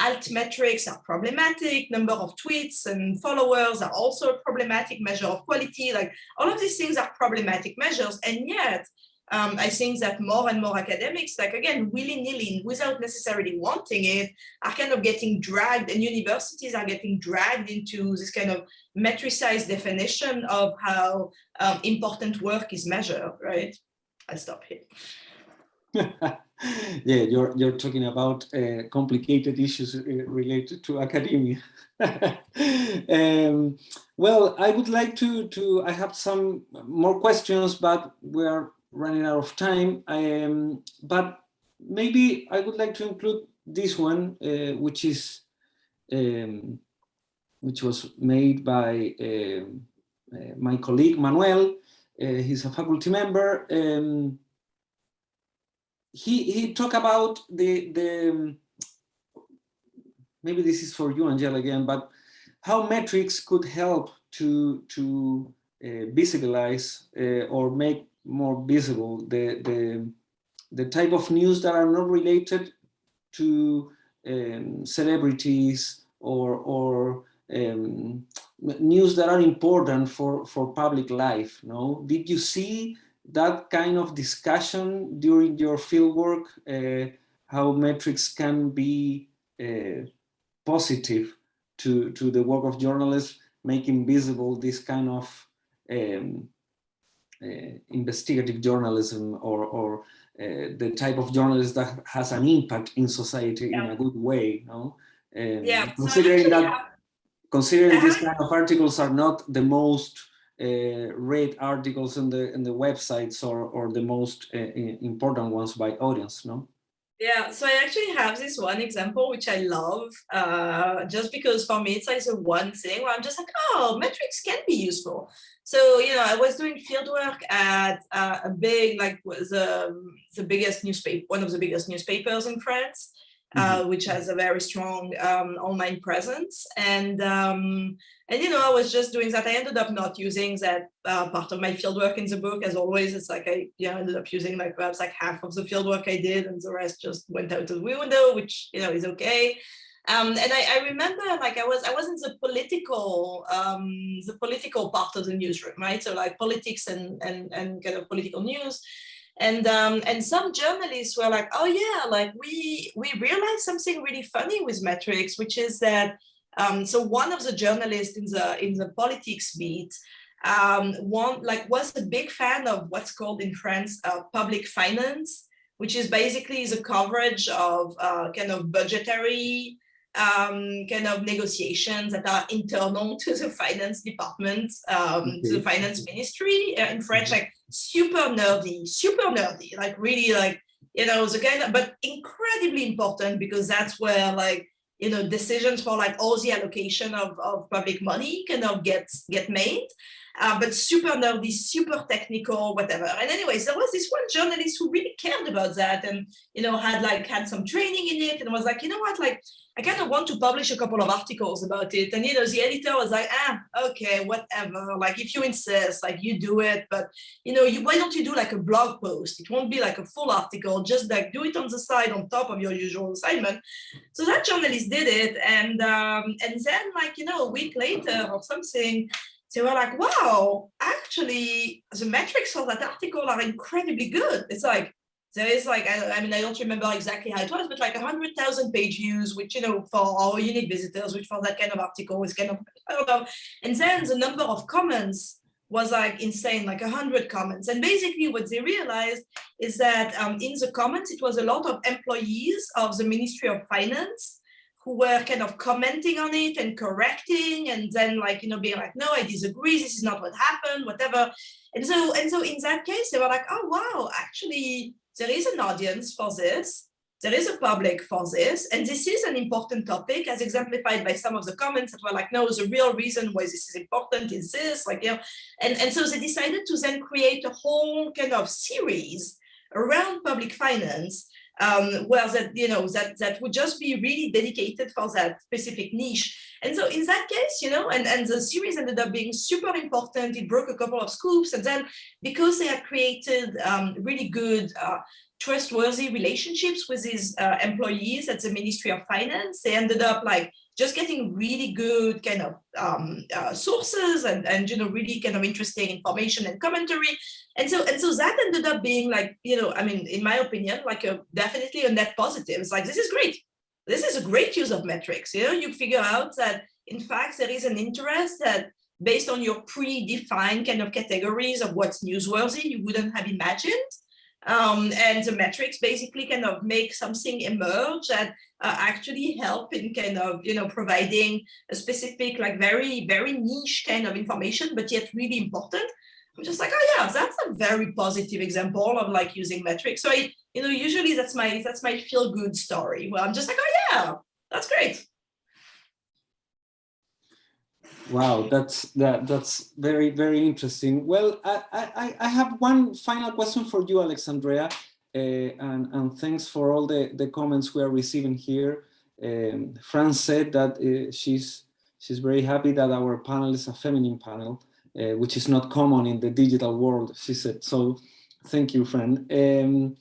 Alt metrics are problematic. Number of tweets and followers are also a problematic measure of quality. All of these things are problematic measures. And yet, I think that more and more academics, again, willy-nilly, without necessarily wanting it, are kind of getting dragged, and universities are getting dragged into this kind of metricized definition of how important work is measured, right? I'll stop here. Yeah, you're talking about complicated issues related to academia. Well, I would like to I have some more questions, but we are running out of time. But maybe I would like to include this one, which was made by my colleague Manuel. he's a faculty member. He talked about the maybe this is for you, Angèle, again, but how metrics could help to visibilize or make more visible the type of news that are not related to celebrities or news that are important for public life. No? Did you see that kind of discussion during your fieldwork? How metrics can be positive to the work of journalists, making visible this kind of investigative journalism or the type of journalism that has an impact in society in a good way, no? Considering these kind of articles are not the most read articles in the websites or the most important ones by audience, no? Yeah, so I actually have this one example which I love, just because for me it's like the one thing where I'm just like, oh, metrics can be useful. So, you know, I was doing fieldwork at a big, like the biggest newspaper, one of the biggest newspapers in France, which has a very strong online presence. And you know, I was just doing that. I ended up not using that part of my fieldwork in the book. As always, it's like I ended up using like perhaps like half of the fieldwork I did, and the rest just went out of the window, which, you know, is okay. And I remember like I was in the political part of the newsroom, right? So like politics and kind of political news. And some journalists were like, oh yeah, like we realized something really funny with metrics, which is that so one of the journalists in the politics beat was a big fan of what's called in France public finance, which is basically the coverage of kind of budgetary kind of negotiations that are internal to the finance department, to the finance ministry in French, like super nerdy, like really like, you know, the kind of, but incredibly important because that's where like, you know, decisions for like all the allocation of public money kind of get made. But super nerdy, super technical, whatever. And anyways, there was this one journalist who really cared about that and, you know, had some training in it and was like, you know what, like, I kind of want to publish a couple of articles about it. And, you know, the editor was like, okay, whatever. Like, if you insist, like, you do it. But, you know, why don't you do like a blog post? It won't be like a full article, just like do it on the side on top of your usual assignment. So that journalist did it. And then like, you know, a week later or something, they were like, wow, actually, the metrics for that article are incredibly good. It's like, there is like, I mean, I don't remember exactly how it was, but like 100,000 page views, which, you know, for our unique visitors, which for that kind of article was kind of, I don't know. And then the number of comments was like insane, like 100 comments. And basically what they realized is that in the comments, it was a lot of employees of the Ministry of Finance who were kind of commenting on it and correcting, and then like, you know, being like, no, I disagree, this is not what happened, whatever. And so in that case, they were like, oh, wow, actually, there is an audience for this, there is a public for this, and this is an important topic, as exemplified by some of the comments that were like, no, the real reason why this is important is this, like, you know, and so they decided to then create a whole kind of series around public finance, where that, you know, that would just be really dedicated for that specific niche. And so in that case, you know, and the series ended up being super important. It broke a couple of scoops. And then because they had created really good, trustworthy relationships with these employees at the Ministry of Finance, they ended up like just getting really good kind of sources and, you know, really kind of interesting information and commentary. And so that ended up being like, you know, I mean, in my opinion, like definitely a net positive. It's like, this is great. This is a great use of metrics. You know, you figure out that in fact, there is an interest that based on your predefined kind of categories of what's newsworthy, you wouldn't have imagined. And the metrics basically kind of make something emerge that actually help in kind of, you know, providing a specific, like very, very niche kind of information, but yet really important. I'm just like, oh yeah, that's a very positive example of like using metrics. So I, you know, usually that's my feel good story where I'm just like, oh yeah, that's great. Wow, that's very, very interesting. Well, I have one final question for you, Alexandrea, and thanks for all the comments we are receiving here. Fran said that she's very happy that our panel is a feminine panel, which is not common in the digital world, she said. So thank you, Fran.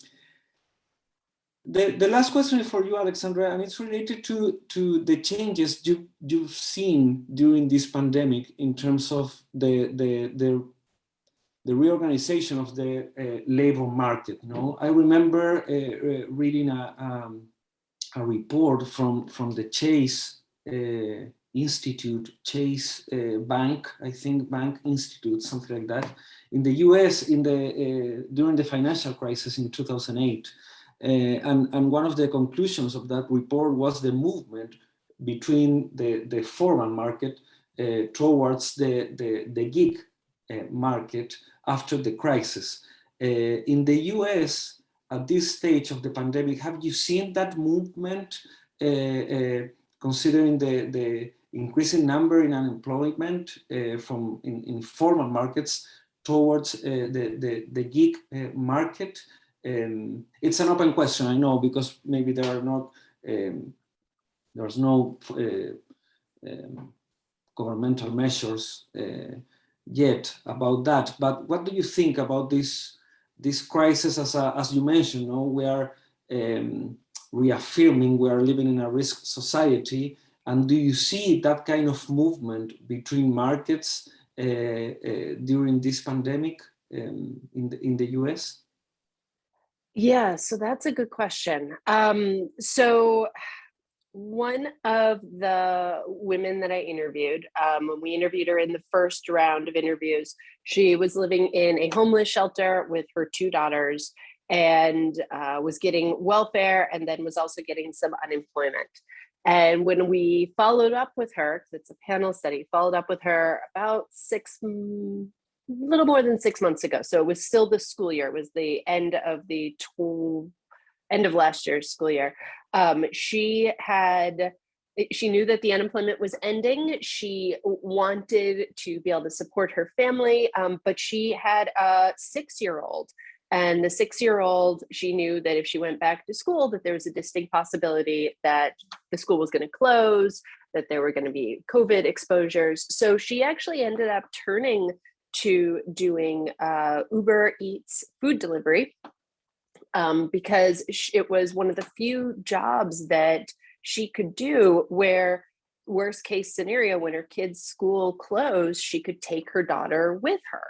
The last question is for you, Alexandrea, and it's related to the changes you've seen during this pandemic in terms of the reorganization of the labor market. I remember reading a report from the Chase Institute, Chase Bank, I think Bank Institute, something like that, in the US during the financial crisis in 2008. And one of the conclusions of that report was the movement between the formal market towards the gig market after the crisis. In the US, at this stage of the pandemic, have you seen that movement, considering the increasing number in unemployment from in formal markets towards the gig market? It's an open question, I know, because maybe there are not, there's no governmental measures yet about that. But what do you think about this crisis? As you mentioned, we are reaffirming we are living in a risk society, and do you see that kind of movement between markets during this pandemic in the US? Yeah, so that's a good question. So one of the women that I interviewed, when we interviewed her in the first round of interviews, she was living in a homeless shelter with her 2 daughters and was getting welfare, and then was also getting some unemployment. And when we followed up with her, because it's a panel study, followed up with her about little more than 6 months ago. So it was still the school year. It was the end of last year's school year. She knew that the unemployment was ending. She wanted to be able to support her family, but she had a 6-year-old. And the 6-year-old, she knew that if she went back to school, that there was a distinct possibility that the school was going to close, that there were going to be COVID exposures. So she actually ended up turning to doing Uber Eats food delivery because it was one of the few jobs that she could do where, worst case scenario, when her kid's school closed, she could take her daughter with her.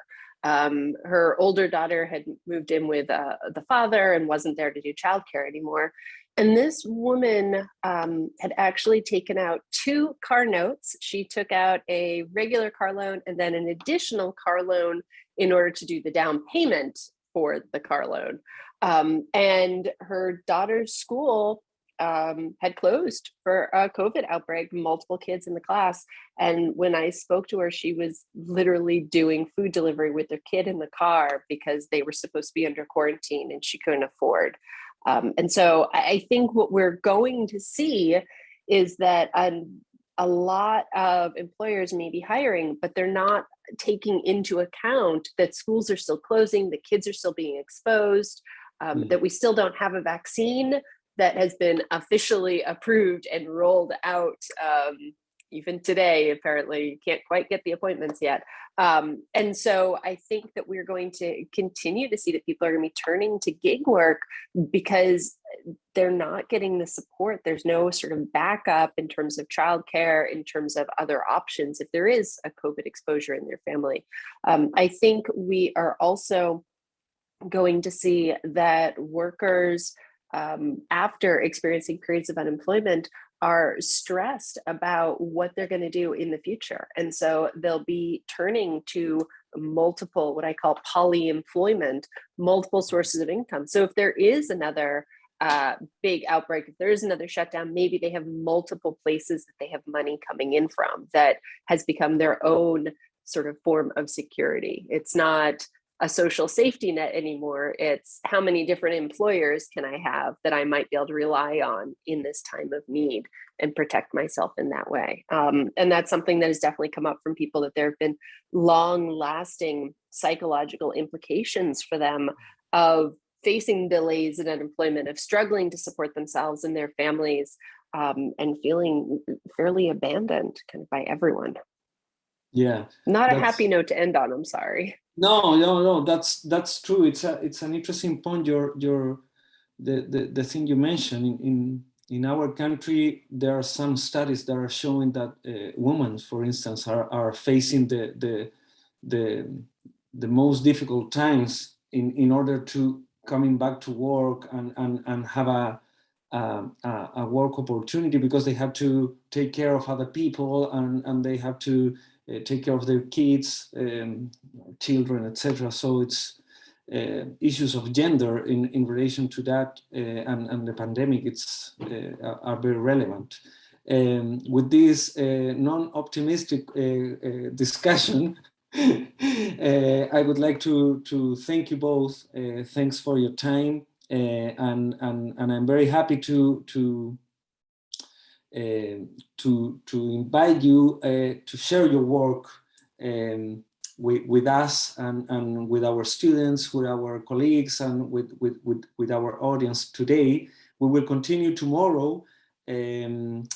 Her older daughter had moved in with the father and wasn't there to do childcare anymore. And this woman had actually taken out 2 car notes. She took out a regular car loan and then an additional car loan in order to do the down payment for the car loan. And her daughter's school had closed for a COVID outbreak, multiple kids in the class. And when I spoke to her, she was literally doing food delivery with their kid in the car because they were supposed to be under quarantine and she couldn't afford. And so I think what we're going to see is that a lot of employers may be hiring, but they're not taking into account that schools are still closing, the kids are still being exposed, that we still don't have a vaccine that has been officially approved and rolled out. Even today, apparently, you can't quite get the appointments yet. And so I think that we're going to continue to see that people are going to be turning to gig work because they're not getting the support. There's no sort of backup in terms of childcare, in terms of other options if there is a COVID exposure in their family. I think we are also going to see that workers, after experiencing periods of unemployment, are stressed about what they're going to do in the future. And so they'll be turning to multiple, what I call polyemployment, multiple sources of income. So if there is another big outbreak, if there is another shutdown, maybe they have multiple places that they have money coming in from that has become their own sort of form of security. It's not a social safety net anymore. It's how many different employers can I have that I might be able to rely on in this time of need and protect myself in that way. And that's something that has definitely come up from people, that there have been long-lasting psychological implications for them of facing delays in unemployment, of struggling to support themselves and their families, and feeling fairly abandoned kind of by everyone. Yeah. Not a happy note to end on, I'm sorry. No, that's true. It's an interesting point. The thing you mentioned in our country, there are some studies that are showing that women, for instance, are facing the most difficult times in order to coming back to work and have a work opportunity, because they have to take care of other people and they have to take care of their kids, children, etc. So it's issues of gender in relation to that and the pandemic are very relevant. With this non-optimistic discussion, I would like to thank you both. Thanks for your time, and I'm very happy to invite you to share your work with us and with our students, with our colleagues, and with our audience today. We will continue tomorrow, and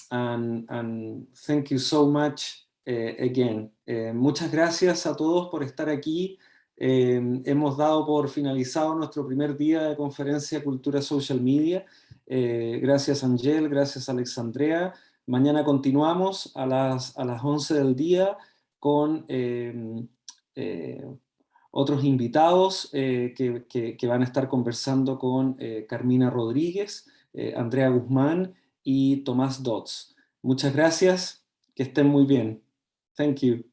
thank you so much again. Muchas gracias a todos por estar aquí. Hemos dado por finalizado nuestro primer día de conferencia Cultura Social Media. Gracias Angèle, gracias Alexandrea. Mañana continuamos a las 11 del día con otros invitados que van a estar conversando con Carmina Rodríguez, Andrea Guzmán y Tomás Dodds. Muchas gracias, que estén muy bien. Thank you.